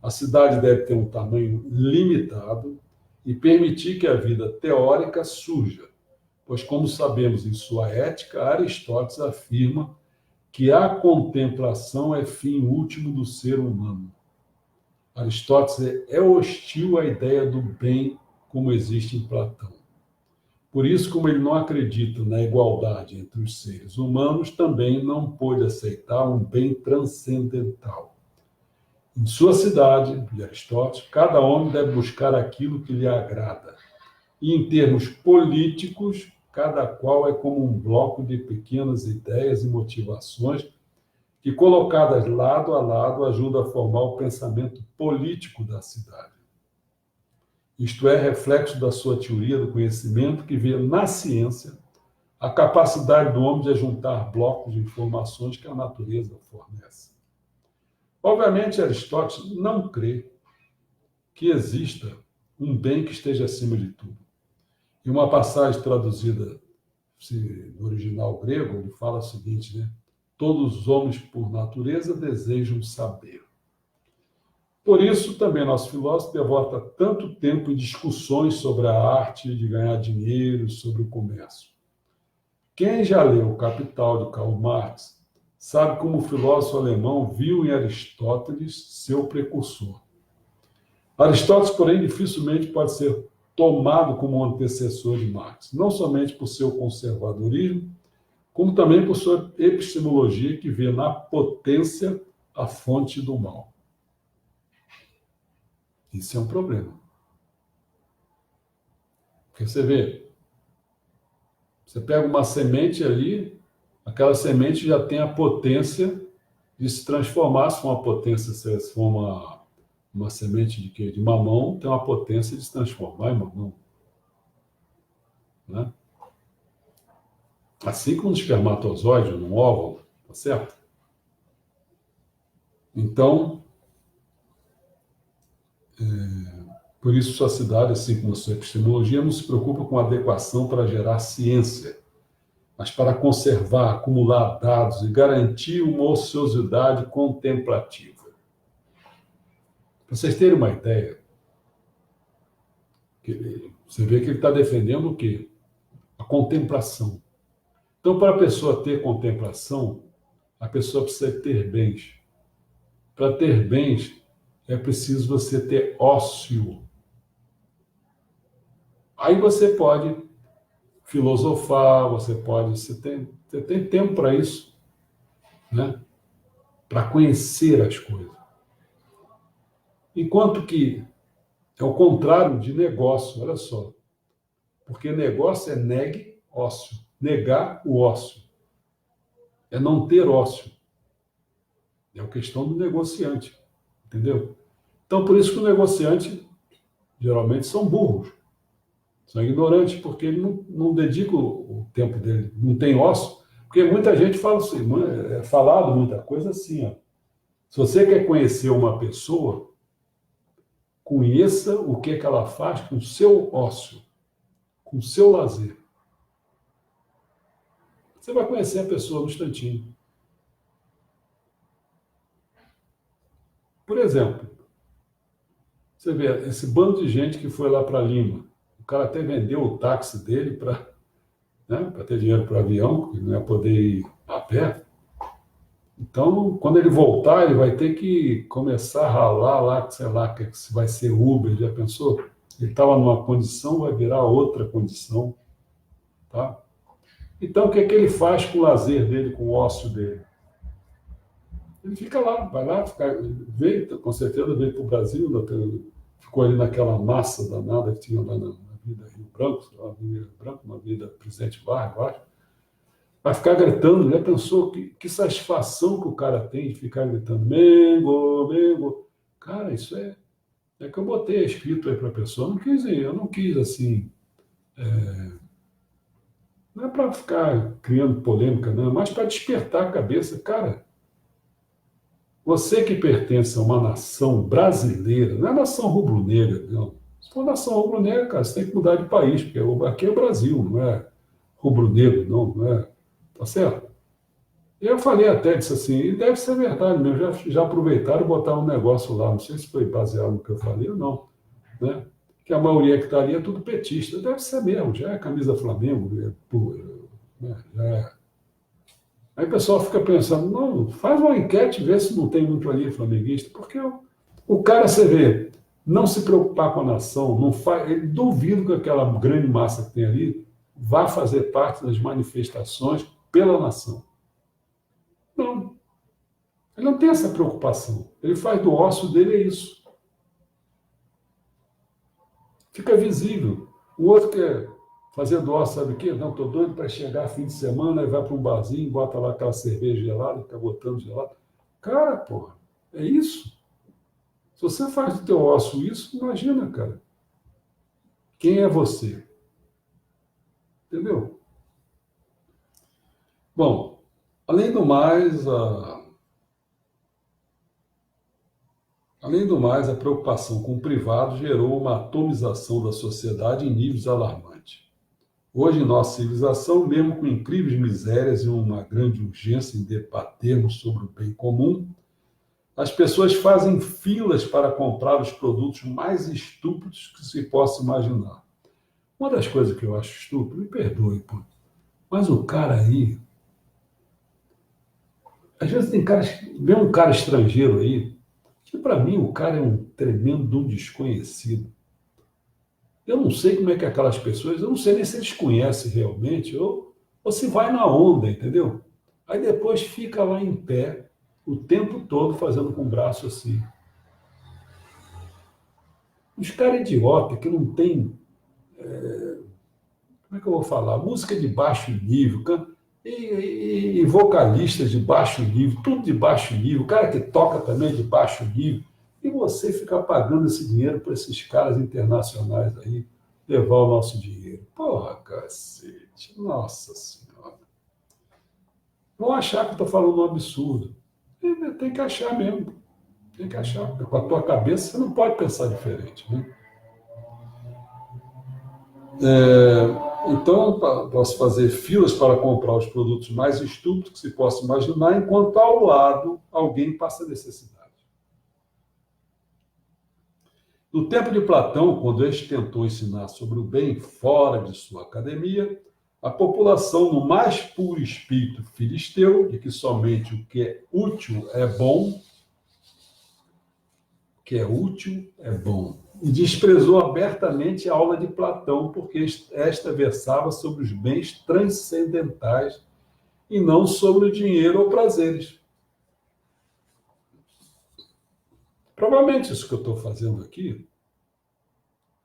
A cidade deve ter um tamanho limitado e permitir que a vida teórica surja, pois, como sabemos em sua ética, Aristóteles afirma que a contemplação é fim último do ser humano. Aristóteles é hostil à ideia do bem como existe em Platão. Por isso, como ele não acredita na igualdade entre os seres humanos, também não pôde aceitar um bem transcendental. Em sua cidade, de Aristóteles, cada homem deve buscar aquilo que lhe agrada. E, em termos políticos, cada qual é como um bloco de pequenas ideias e motivações que, colocadas lado a lado, ajudam a formar o pensamento político da cidade. Isto é, reflexo da sua teoria do conhecimento, que vê na ciência a capacidade do homem de juntar blocos de informações que a natureza fornece. Obviamente, Aristóteles não crê que exista um bem que esteja acima de tudo. Em uma passagem traduzida no original grego, ele fala o seguinte, né? Todos os homens, por natureza, desejam saber. Por isso, também nosso filósofo devota tanto tempo em discussões sobre a arte de ganhar dinheiro, sobre o comércio. Quem já leu O Capital, de Karl Marx, sabe como o filósofo alemão viu em Aristóteles seu precursor. Aristóteles, porém, dificilmente pode ser tomado como um antecessor de Marx, não somente por seu conservadorismo, como também por sua epistemologia, que vê na potência a fonte do mal. Isso é um problema. Porque você vê, você pega uma semente ali, aquela semente já tem a potência de se transformar. Se for uma potência, se for uma semente de quê? De mamão, tem uma potência de se transformar em mamão. Né? Assim como um espermatozoide ou um óvulo, tá certo? Então, por isso sua cidade, assim como a sua epistemologia, não se preocupa com adequação para gerar ciência, mas para conservar, acumular dados e garantir uma ociosidade contemplativa. Para vocês terem uma ideia, você vê que ele está defendendo o quê? A contemplação. Então, para a pessoa ter contemplação, a pessoa precisa ter bens. Para ter bens, é preciso você ter ócio. Aí você pode filosofar, você tem tempo para isso, né? Para conhecer as coisas. Enquanto que é o contrário de negócio, olha só. Porque negócio é negue ócio, negar o ócio. É não ter ócio. É a questão do negociante, entendeu? Então, por isso que o negociante, geralmente, são burros. São ignorantes, porque ele não dedica o tempo dele, não tem ócio. Porque muita gente fala assim, é falado muita coisa assim, ó. Se você quer conhecer uma pessoa, conheça o que ela faz com o seu ócio, com o seu lazer. Você vai conhecer a pessoa no instantinho. Por exemplo, você vê esse bando de gente que foi lá para Lima. O cara até vendeu o táxi dele para, né, ter dinheiro para o avião, porque não ia poder ir a pé. Então, quando ele voltar, ele vai ter que começar a ralar lá, sei lá, se vai ser Uber, já pensou? Ele estava numa condição, vai virar outra condição. Tá? Então, o que é que ele faz com o lazer dele, com o ócio dele? Ele fica lá, vai lá, veio, com certeza veio para o Brasil, ficou ali naquela massa danada que tinha lá na Avenida Rio Branco, na Avenida Presidente Vargas, eu acho. Vai ficar gritando, já pensou que satisfação que o cara tem de ficar gritando, Mengo, Mengo. Cara, isso é que eu botei escrito aí para a pessoa, eu não quis assim, Não é para ficar criando polêmica, não, mas para despertar a cabeça. Cara, você que pertence a uma nação brasileira, não é nação rubro-negra, não. Se for nação rubro-negra, cara, você tem que mudar de país, porque aqui é o Brasil, não é rubro-negro, não é. Tá certo? Eu falei até, disse assim, e deve ser verdade mesmo, já aproveitaram e botaram um negócio lá, não sei se foi baseado no que eu falei ou não, né? Que a maioria que está ali é tudo petista, deve ser mesmo, já é camisa Flamengo, né? Já é. Aí o pessoal fica pensando, não, faz uma enquete e vê se não tem muito ali flamenguista, porque o cara, você vê, não se preocupar com a nação, não faz, ele duvido que aquela grande massa que tem ali vá fazer parte das manifestações pela nação. Não, ele não tem essa preocupação. Ele faz do ócio dele é isso. Fica visível. O outro quer fazer do ócio, sabe o quê? Não, estou doido para chegar fim de semana e vai para um barzinho, bota lá aquela cerveja gelada, fica botando gelado. Cara, porra, é isso. Se você faz do teu ócio isso, imagina, cara. Quem é você? Entendeu? Bom, além do mais, a preocupação com o privado gerou uma atomização da sociedade em níveis alarmantes. Hoje, em nossa civilização, mesmo com incríveis misérias e uma grande urgência em debatermos sobre o bem comum, as pessoas fazem filas para comprar os produtos mais estúpidos que se possa imaginar. Uma das coisas que eu acho estúpido, me perdoe, pô, mas o cara aí, às vezes tem caras, vê um cara estrangeiro aí, que para mim o cara é um tremendo desconhecido. Eu não sei como é que aquelas pessoas, eu não sei nem se eles conhecem realmente, ou se vai na onda, entendeu? Aí depois fica lá em pé o tempo todo fazendo com o braço assim. Os caras idiotas que não tem, como é que eu vou falar? Música de baixo nível, e vocalistas de baixo nível, tudo de baixo nível, o cara que toca também é de baixo nível. E você fica pagando esse dinheiro para esses caras internacionais aí levar o nosso dinheiro. Porra, cacete, nossa senhora. Vão achar que eu estou falando um absurdo. E tem que achar mesmo. Tem que achar, porque com a tua cabeça você não pode pensar diferente, né? Então, posso fazer filas para comprar os produtos mais estúpidos que se possa imaginar, enquanto ao lado alguém passa necessidade. No tempo de Platão, quando este tentou ensinar sobre o bem fora de sua academia, a população, no mais puro espírito filisteu, de que somente o que é útil é bom, o que é útil é bom, e desprezou abertamente a aula de Platão, porque esta versava sobre os bens transcendentais e não sobre o dinheiro ou prazeres. Provavelmente isso que eu estou fazendo aqui,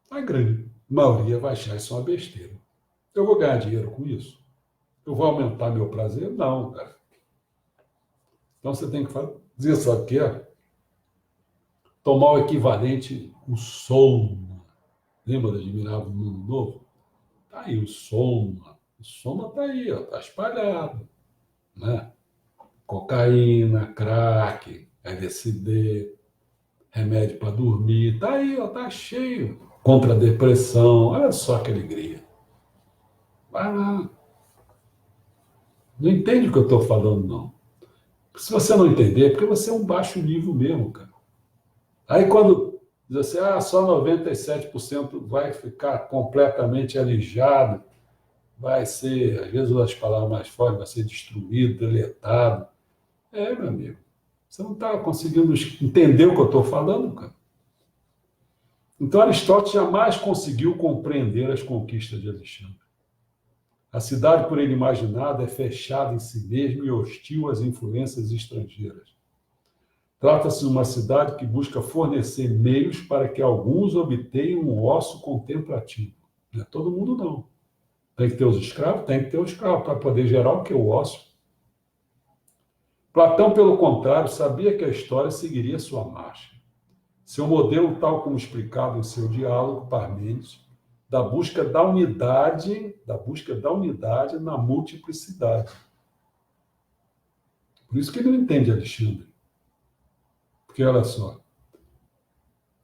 a grande maioria vai achar isso uma besteira. Eu vou ganhar dinheiro com isso? Eu vou aumentar meu prazer? Não, cara. Então você tem que fazer, sabe o que é? Tomar o equivalente, o Soma. Lembra da Admirável Mundo Novo? Tá aí o Soma. O Soma tá aí, ó, tá espalhado, né? Cocaína, crack, LSD, remédio para dormir, tá aí, ó, tá cheio. Contra a depressão, olha só que alegria. Vai lá. Não entende o que eu estou falando, não. Se você não entender, é porque você é um baixo nível mesmo, cara. Aí quando diz assim, só 97% vai ficar completamente alijado, vai ser, às vezes as palavras mais fortes, vai ser destruído, deletado. Meu amigo, você não está conseguindo entender o que eu estou falando, cara. Então Aristóteles jamais conseguiu compreender as conquistas de Alexandre. A cidade, por ele imaginada, é fechada em si mesma e hostil às influências estrangeiras. Trata-se de uma cidade que busca fornecer meios para que alguns obtenham um ócio contemplativo. Não é todo mundo, não. Tem que ter os escravos? Tem que ter os escravos para poder gerar o que? O ócio. Platão, pelo contrário, sabia que a história seguiria sua marcha. Seu modelo, tal como explicado em seu diálogo, Parmênides, da busca da unidade na multiplicidade. Por isso que ele não entende Alexandre. Porque, olha só,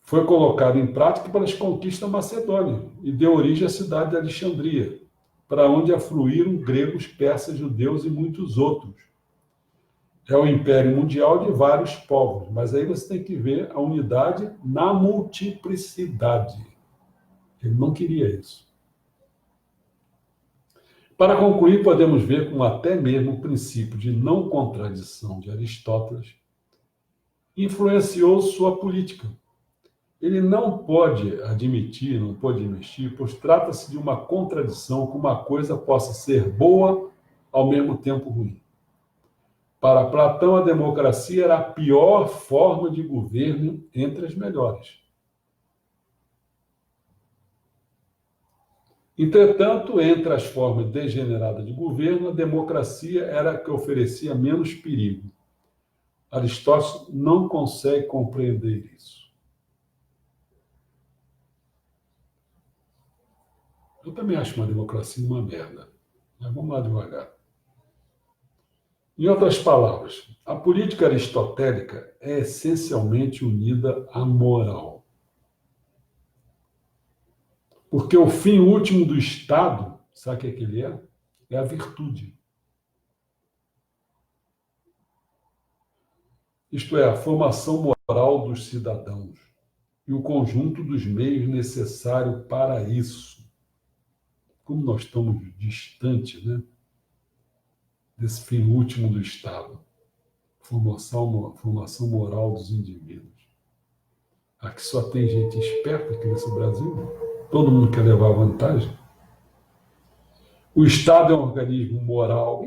foi colocado em prática pelas conquistas macedônias e deu origem à cidade de Alexandria, para onde afluíram gregos, persas, judeus e muitos outros. É o império mundial de vários povos, mas aí você tem que ver a unidade na multiplicidade. Ele não queria isso. Para concluir, podemos ver como até mesmo o princípio de não contradição de Aristóteles influenciou sua política. Ele não pode admitir, pois trata-se de uma contradição que uma coisa possa ser boa ao mesmo tempo ruim. Para Platão, a democracia era a pior forma de governo entre as melhores. Entretanto, entre as formas degeneradas de governo, a democracia era a que oferecia menos perigo. Aristóteles não consegue compreender isso. Eu também acho uma democracia uma merda. Mas vamos lá devagar. Em outras palavras, a política aristotélica é essencialmente unida à moral. Porque o fim último do Estado, sabe o que ele é? É a virtude. Isto é, a formação moral dos cidadãos e o conjunto dos meios necessários para isso. Como nós estamos distantes, né, desse fim último do Estado, formação moral dos indivíduos. Aqui só tem gente esperta aqui nesse Brasil, todo mundo quer levar vantagem. O Estado é um organismo moral.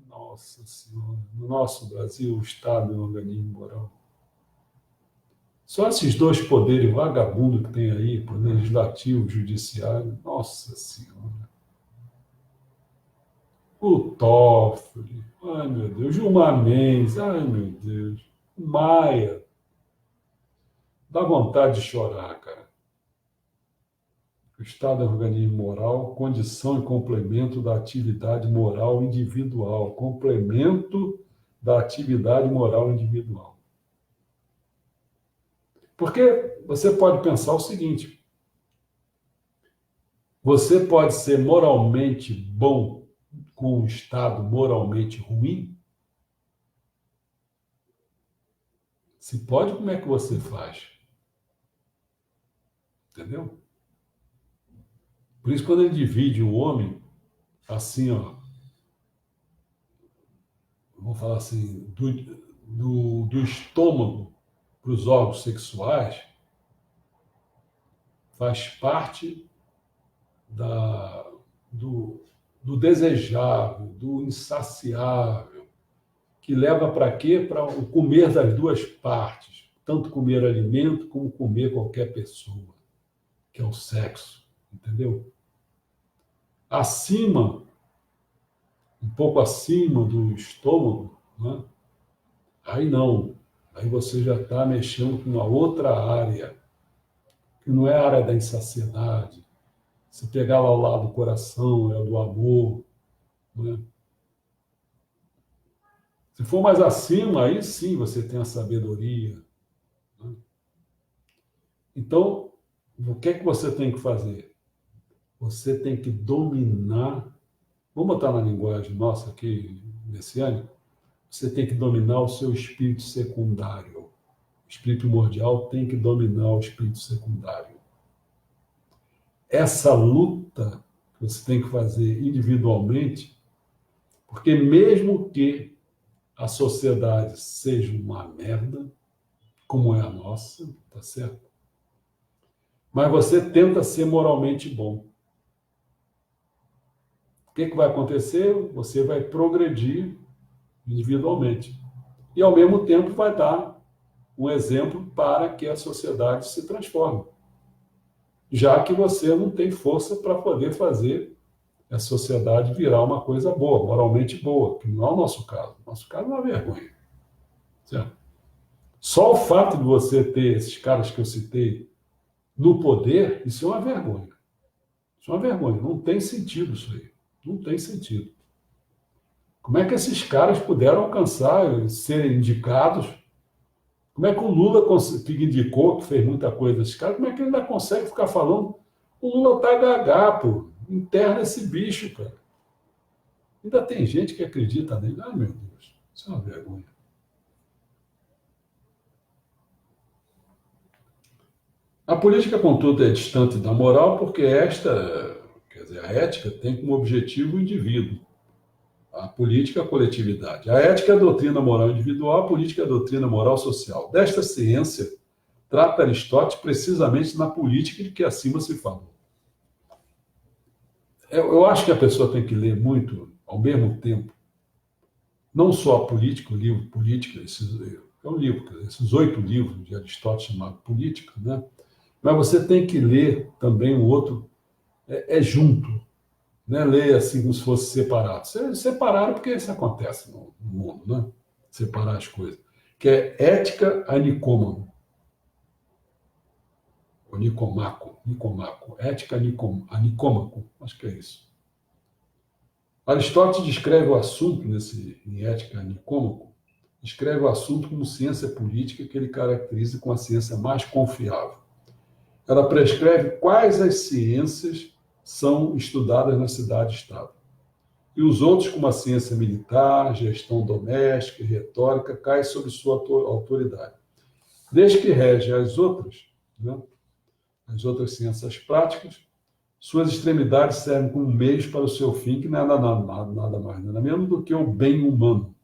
Nossa Senhora, no nosso Brasil, o Estado é um organismo moral. Só esses dois poderes vagabundos que tem aí, poder legislativo, judiciário, nossa Senhora. O Toffoli, ai meu Deus, Gilmar Mendes, ai meu Deus, Maia. Dá vontade de chorar, cara. O Estado é um organismo moral, condição e complemento da atividade moral individual. Complemento da atividade moral individual. Porque você pode pensar o seguinte: você pode ser moralmente bom com um Estado moralmente ruim? Se pode, como é que você faz? Entendeu? Por isso, quando ele divide o homem, assim, ó, vamos falar assim, do estômago para os órgãos sexuais, faz parte do desejável, do insaciável, que leva para quê? Para o comer das duas partes, tanto comer alimento como comer qualquer pessoa, que é o sexo, entendeu? Acima, um pouco acima do estômago, né? Aí não, aí você já está mexendo com uma outra área, que não é a área da insaciedade. Se pegar lá ao lado do coração, é o do amor, né? Se for mais acima, aí sim você tem a sabedoria, né? Então, o que é que você tem que fazer? Você tem que dominar, vamos botar na linguagem nossa aqui, messiânica, você tem que dominar o seu espírito secundário. O espírito primordial tem que dominar o espírito secundário. Essa luta que você tem que fazer individualmente, porque mesmo que a sociedade seja uma merda, como é a nossa, tá certo? Mas você tenta ser moralmente bom. O que vai acontecer? Você vai progredir individualmente. E, ao mesmo tempo, vai dar um exemplo para que a sociedade se transforme. Já que você não tem força para poder fazer a sociedade virar uma coisa boa, moralmente boa, que não é o nosso caso. O nosso caso é uma vergonha. Certo? Só o fato de você ter esses caras que eu citei no poder, isso é uma vergonha. Isso é uma vergonha. Não tem sentido isso aí. Não tem sentido. Como é que esses caras puderam alcançar, serem indicados? Como é que o Lula, que indicou, que fez muita coisa desses caras, como é que ele ainda consegue ficar falando? O Lula tá gagá, pô. Interna esse bicho, cara. Ainda tem gente que acredita nele. Ai, meu Deus. Isso é uma vergonha. A política, contudo, é distante da moral porque esta, quer dizer, a ética tem como objetivo o indivíduo. A política, a coletividade. A ética é a doutrina moral individual, a política é a doutrina moral social. Desta ciência, trata Aristóteles precisamente na política de que acima se falou. Eu acho que a pessoa tem que ler muito, ao mesmo tempo, não só a política, o livro Política, é um livro, esses 8 livros de Aristóteles chamado Política, né? Mas você tem que ler também o outro, junto, né? Ler assim como se fosse separado. Separado porque isso acontece no mundo, né? Separar as coisas. Que é Ética a Nicômaco. O Nicomaco. Ética a Nicômaco. Acho que é isso. Aristóteles descreve o assunto em Ética a Nicômaco, descreve o assunto como ciência política que ele caracteriza como a ciência mais confiável. Ela prescreve quais as ciências são estudadas na cidade-estado. E os outros, como a ciência militar, gestão doméstica e retórica, caem sob sua autoridade. Desde que rege as outras, né, as outras ciências práticas, suas extremidades servem como meios para o seu fim, que não é nada mais, nada menos do que o bem humano.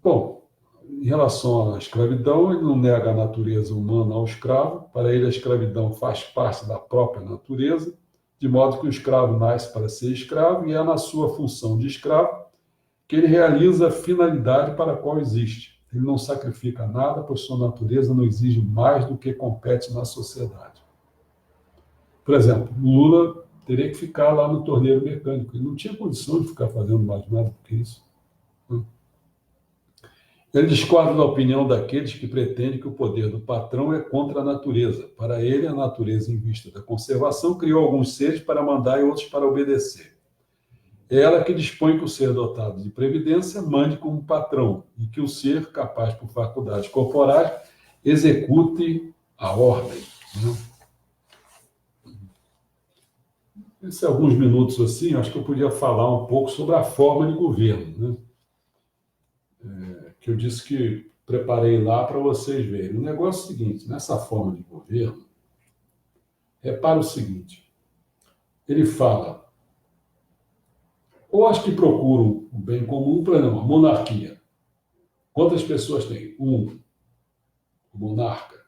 Bom, em relação à escravidão, ele não nega a natureza humana ao escravo. Para ele, a escravidão faz parte da própria natureza, de modo que o escravo nasce para ser escravo e é na sua função de escravo que ele realiza a finalidade para a qual existe. Ele não sacrifica nada, pois sua natureza não exige mais do que compete na sociedade. Por exemplo, Lula teria que ficar lá no torneiro mecânico. Ele não tinha condição de ficar fazendo mais nada do que isso. Ele discorda da opinião daqueles que pretendem que o poder do patrão é contra a natureza. Para ele, a natureza, em vista da conservação, criou alguns seres para mandar e outros para obedecer. É ela que dispõe que o ser dotado de previdência mande como patrão e que o ser, capaz por faculdades corporais, execute a ordem. Esses alguns minutos assim, acho que eu podia falar um pouco sobre a forma de governo, né? Que eu disse que preparei lá para vocês verem. O negócio é o seguinte, nessa forma de governo, repara o seguinte, ele fala, ou as que procuram o bem comum, por exemplo, a monarquia. Quantas pessoas tem? O monarca.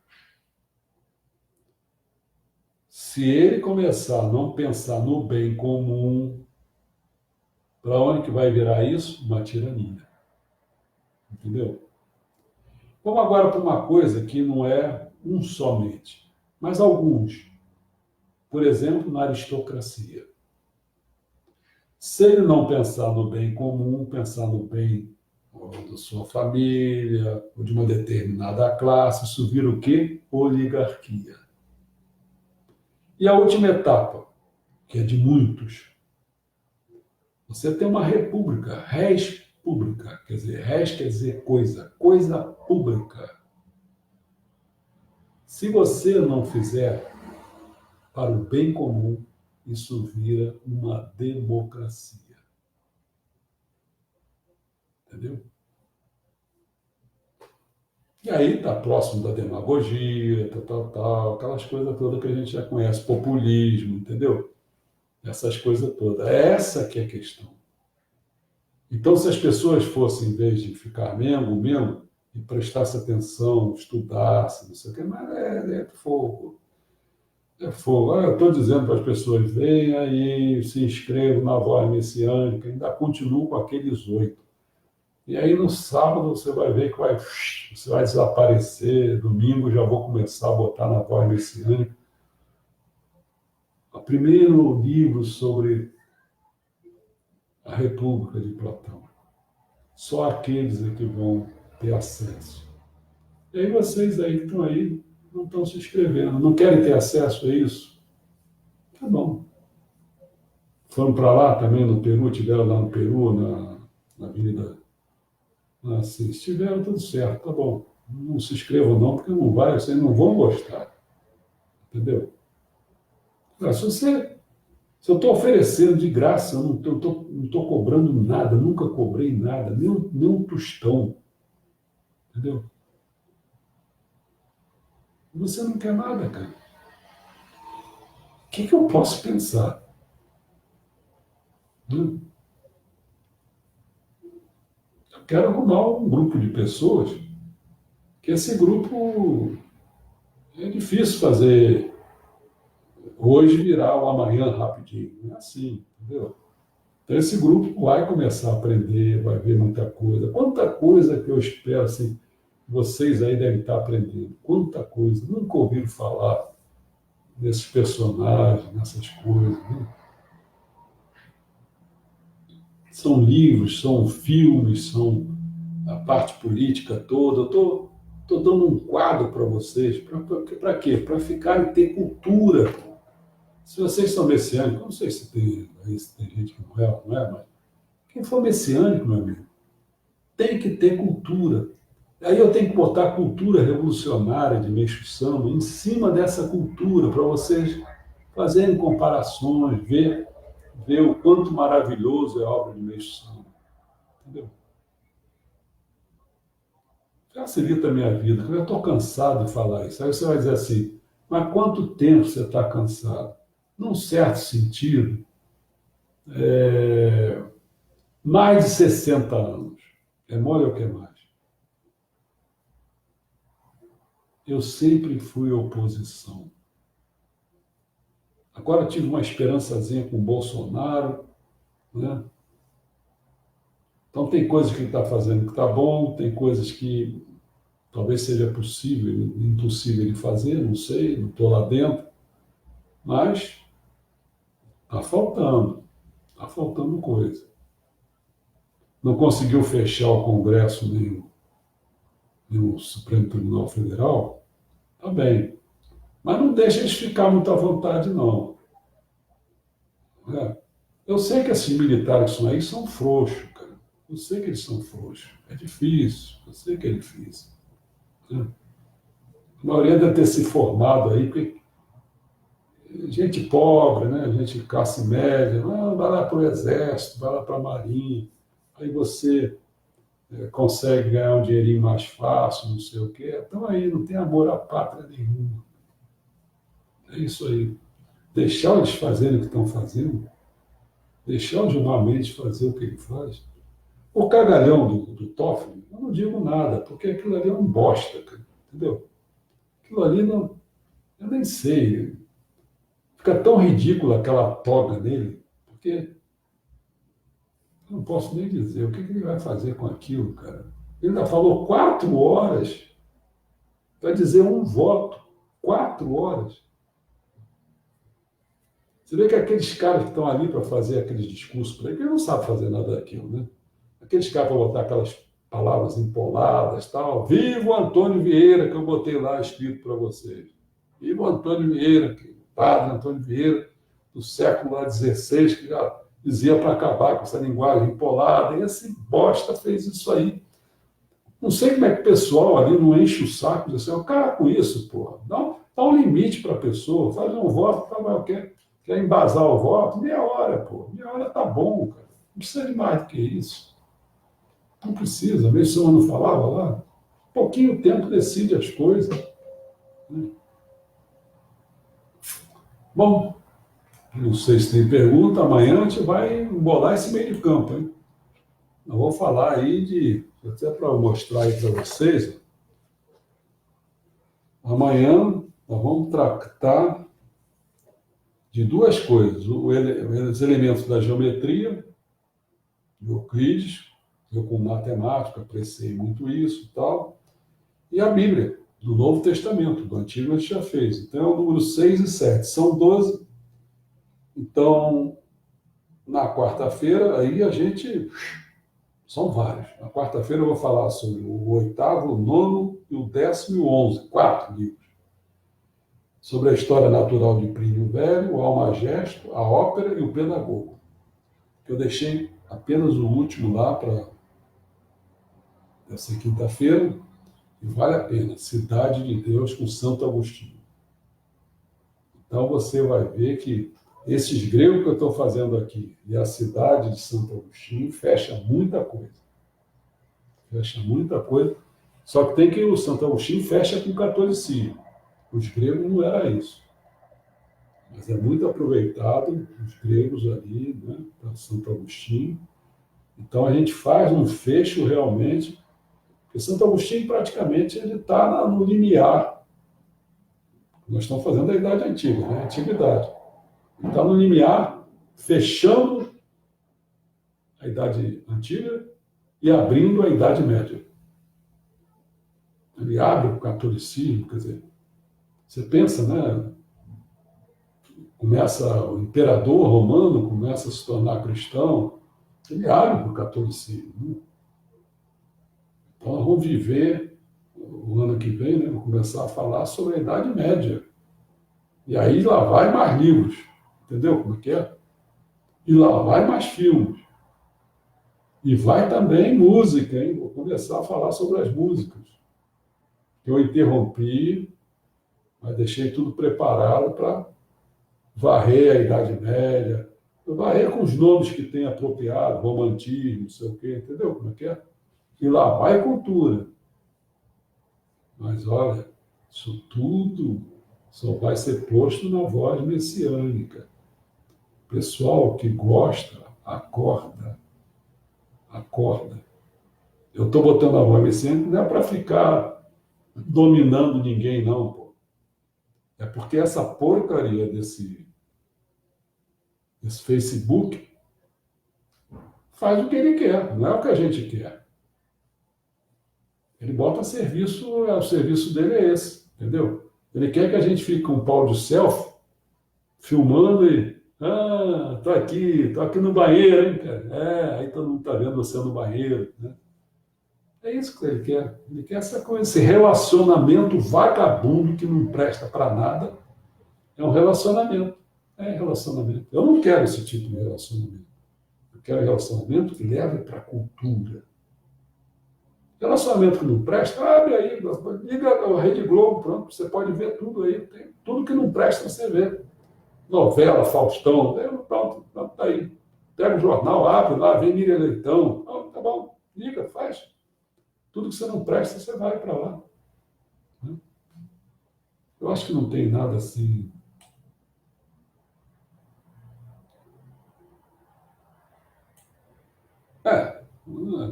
Se ele começar a não pensar no bem comum, para onde que vai virar isso? Uma tirania. Entendeu? Vamos agora para uma coisa que não é um somente, mas alguns. Por exemplo, na aristocracia. Se ele não pensar no bem comum, pensar no bem da sua família, ou de uma determinada classe, isso vira o quê? Oligarquia. E a última etapa, que é de muitos, você tem uma república, res pública, quer dizer, res quer dizer coisa pública. Se você não fizer para o bem comum, isso vira uma democracia. Entendeu? E aí está próximo da demagogia, tal, aquelas coisas todas que a gente já conhece, populismo, entendeu? Essas coisas todas. Essa que é a questão. Então, se as pessoas fossem, em vez de ficar mesmo, e prestasse atenção, estudasse, não sei o quê, mas é fogo. É fogo. Eu estou dizendo para as pessoas, venham aí, se inscrevam na Voz Messiânica, ainda continuo com aqueles 8. E aí no sábado você vai ver que você vai desaparecer, domingo já vou começar a botar na Voz Messiânica. O primeiro livro sobre a República de Platão. Só aqueles é que vão ter acesso. E aí vocês aí que estão aí não estão se inscrevendo, não querem ter acesso a isso? Tá bom. Foram para lá também no Peru, tiveram lá no Peru, na Avenida. Assim, se tiveram tudo certo, tá bom. Não se inscrevam não, porque não vai, vocês não vão gostar. Entendeu? Ah, se eu estou oferecendo de graça, eu não tô cobrando nada, nunca cobrei nada, nem um tostão, entendeu? Você não quer nada, cara. O que eu posso pensar? Né? Eu quero arrumar um grupo de pessoas que esse grupo é difícil fazer hoje virar o amanhã rapidinho. Não é assim, entendeu? Então esse grupo vai começar a aprender, vai ver muita coisa. Quanta coisa que eu espero, assim, vocês aí devem estar aprendendo. Quanta coisa. Nunca ouviram falar nesses personagens, nessas coisas. Né? São livros, são filmes, são a parte política toda. Eu tô dando um quadro para vocês. Para quê? Para ficar e ter cultura. Se vocês são messiânicos, eu não sei se tem gente que não é, mas quem for messiânico, meu amigo, tem que ter cultura. Aí eu tenho que botar a cultura revolucionária de Meixo Sama em cima dessa cultura, para vocês fazerem comparações, ver o quanto maravilhoso é a obra de Meixo Sama. Entendeu? Facilita a minha vida, porque eu estou cansado de falar isso. Aí você vai dizer assim, mas quanto tempo você está cansado? Num certo sentido, mais de 60 anos. É mole ou que é mais? Eu sempre fui oposição. Agora tive uma esperançazinha com o Bolsonaro, né? Então tem coisas que ele está fazendo que está bom, tem coisas que talvez seja possível, impossível de fazer, não sei, não estou lá dentro, mas está faltando coisa. Não conseguiu fechar o Congresso nem o Supremo Tribunal Federal, tá bem. Mas não deixa eles ficar muito à vontade, não. Né? Eu sei que esses militares que estão aí são frouxos, cara. Eu sei que eles são frouxos. É difícil, eu sei que é difícil. Né? A maioria deve ter se formado aí, porque gente pobre, né? Gente de classe média, não, vai lá para o exército, vai lá para a marinha, aí você consegue ganhar um dinheirinho mais fácil, não sei o quê. Então aí não tem amor à pátria nenhuma. É isso aí. Deixar eles fazerem o que estão fazendo, deixar o Gilmar Mendes fazer o que ele faz. O cagalhão do Toffoli, eu não digo nada, porque aquilo ali é um bosta, cara, entendeu? Aquilo ali não, eu nem sei. Fica tão ridícula aquela toga dele, porque eu não posso nem dizer o que ele vai fazer com aquilo, cara. Ele ainda falou 4 horas para dizer um voto. 4 horas. Você vê que aqueles caras que estão ali para fazer aqueles discursos para ele, que ele não sabe fazer nada daquilo, né? Aqueles caras para botar aquelas palavras empoladas, tal. Viva o Antônio Vieira, que eu botei lá escrito para vocês. Viva o Antônio Vieira, o padre Antônio Vieira, do século XVI, que já dizia para acabar com essa linguagem empolada. E esse bosta fez isso aí. Não sei como é que o pessoal ali não enche o saco e diz assim, cara com isso, porra. Dá um limite para a pessoa, faz um voto, quer embasar o voto, meia hora, pô. Meia hora tá bom, cara. Não precisa de mais do que isso. Não precisa, mesmo se eu não falava lá. Pouquinho tempo decide as coisas. Né? Bom, não sei se tem pergunta, amanhã a gente vai bolar esse meio de campo, hein? Eu vou falar aí até para mostrar aí para vocês, amanhã nós vamos tratar de duas coisas, os elementos da geometria, de Euclides, eu como matemático apreciei muito isso e tal, e a Bíblia, do Novo Testamento, do Antigo a gente já fez. Então, é o número 6 e 7, são 12. Então, na quarta-feira, aí a gente. São vários. Na quarta-feira eu vou falar sobre o oitavo, o nono, e o décimo e o 11. 4 livros. sobre a história natural de Plínio Velho, o Almagesto, a ópera e o pedagogo. Eu deixei apenas o último lá para essa quinta-feira, e vale a pena, Cidade de Deus com Santo Agostinho. Então você vai ver que esses gregos que eu estou fazendo aqui e a cidade de Santo Agostinho fecha muita coisa. Fecha muita coisa. Só que tem que o Santo Agostinho fecha com o catolicismo. Os gregos não era isso. Mas é muito aproveitado os gregos ali, né, para Santo Agostinho. Então a gente faz um fecho realmente, porque Santo Agostinho praticamente ele está no limiar. Nós estamos fazendo a Idade Antiga, né, a Antiguidade. Ele está no limiar, fechando a Idade Antiga e abrindo a Idade Média. Ele abre o catolicismo, quer dizer, você pensa, né? Começa o imperador romano começa a se tornar cristão, ele abre para o catolicismo. Né? Então nós vamos viver o ano que vem, né? Vamos começar a falar sobre a Idade Média. E aí lá vai mais livros, entendeu como é que é? E lá vai mais filmes. E vai também música, hein? Vou começar a falar sobre as músicas. Eu interrompi, mas deixei tudo preparado para varrer a Idade Média, varrer com os nomes que tem apropriado, romantismo, não sei o quê, entendeu como é que é? E lá vai cultura. Mas olha, isso tudo só vai ser posto na voz messiânica. Pessoal que gosta, acorda, acorda. Eu estou botando a voz messiânica não é para ficar dominando ninguém, não, pô. É porque essa porcaria desse Facebook faz o que ele quer, não é o que a gente quer. Ele bota serviço, o serviço dele é esse, entendeu? Ele quer que a gente fique com um pau de selfie, filmando e tô aqui no banheiro, hein, cara? Aí todo mundo tá vendo você no banheiro, né? É isso que ele quer. Ele quer essa coisa, esse relacionamento vagabundo que não presta para nada. É um relacionamento. É relacionamento. Eu não quero esse tipo de relacionamento. Eu quero relacionamento que leve para a cultura. Relacionamento que não presta, abre aí, liga a Rede Globo, pronto, você pode ver tudo aí. Tem tudo que não presta, você vê. Novela, Faustão, pronto, tá aí. Pega o jornal, abre lá, vem Miriam Leitão. Tá bom, liga, faz. Tudo que você não presta, você vai para lá. Eu acho que não tem nada assim.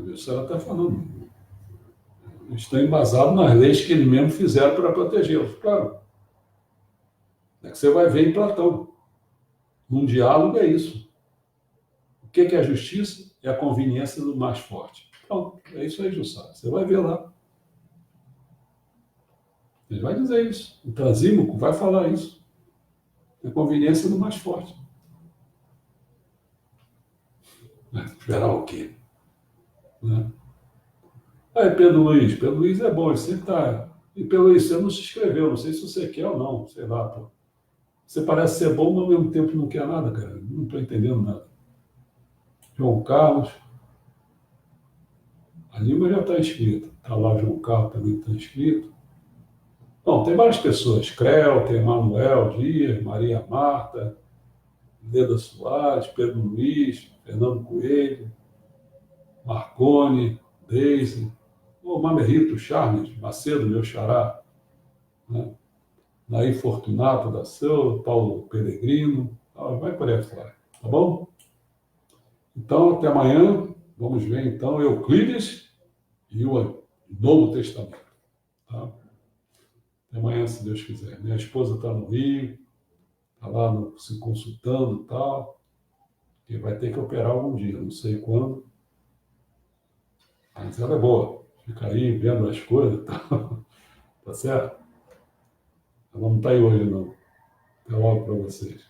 Isso ela está falando. Está embasado nas leis que ele mesmo fizeram para protegê-los. Claro. É que você vai ver em Platão. Num diálogo é isso. O que é a justiça? É a conveniência do mais forte. Pronto, é isso aí, Jussara. Você vai ver lá. Ele vai dizer isso. O Trasímaco vai falar isso. É a conveniência do mais forte. Esperar o quê? Né? Aí, Pedro Luiz é bom, ele sempre está. E Pedro Luiz, você não se inscreveu, não sei se você quer ou não, sei lá, pô. Você parece ser bom, mas ao mesmo tempo não quer nada, cara. Não estou entendendo nada. João Carlos, a Lima já está inscrita. Está lá o João Carlos também está inscrito. Bom, tem várias pessoas. Creu, tem Manuel Dias, Maria Marta, Leda Soares, Pedro Luiz, Fernando Coelho, Marcone, Deise, o Mamerito, Charles, Macedo, meu xará, né? Nair Fortunato da Silva, Paulo Pellegrino, vai por aí fora, tá bom? Então, até amanhã, vamos ver então Euclides e o Novo Testamento, tá? Até amanhã, se Deus quiser. Minha esposa está no Rio, está lá se consultando e tal, e vai ter que operar algum dia, não sei quando, mas ela é boa, fica aí vendo as coisas, tá certo? Ela não está aí hoje, não. Até logo para vocês.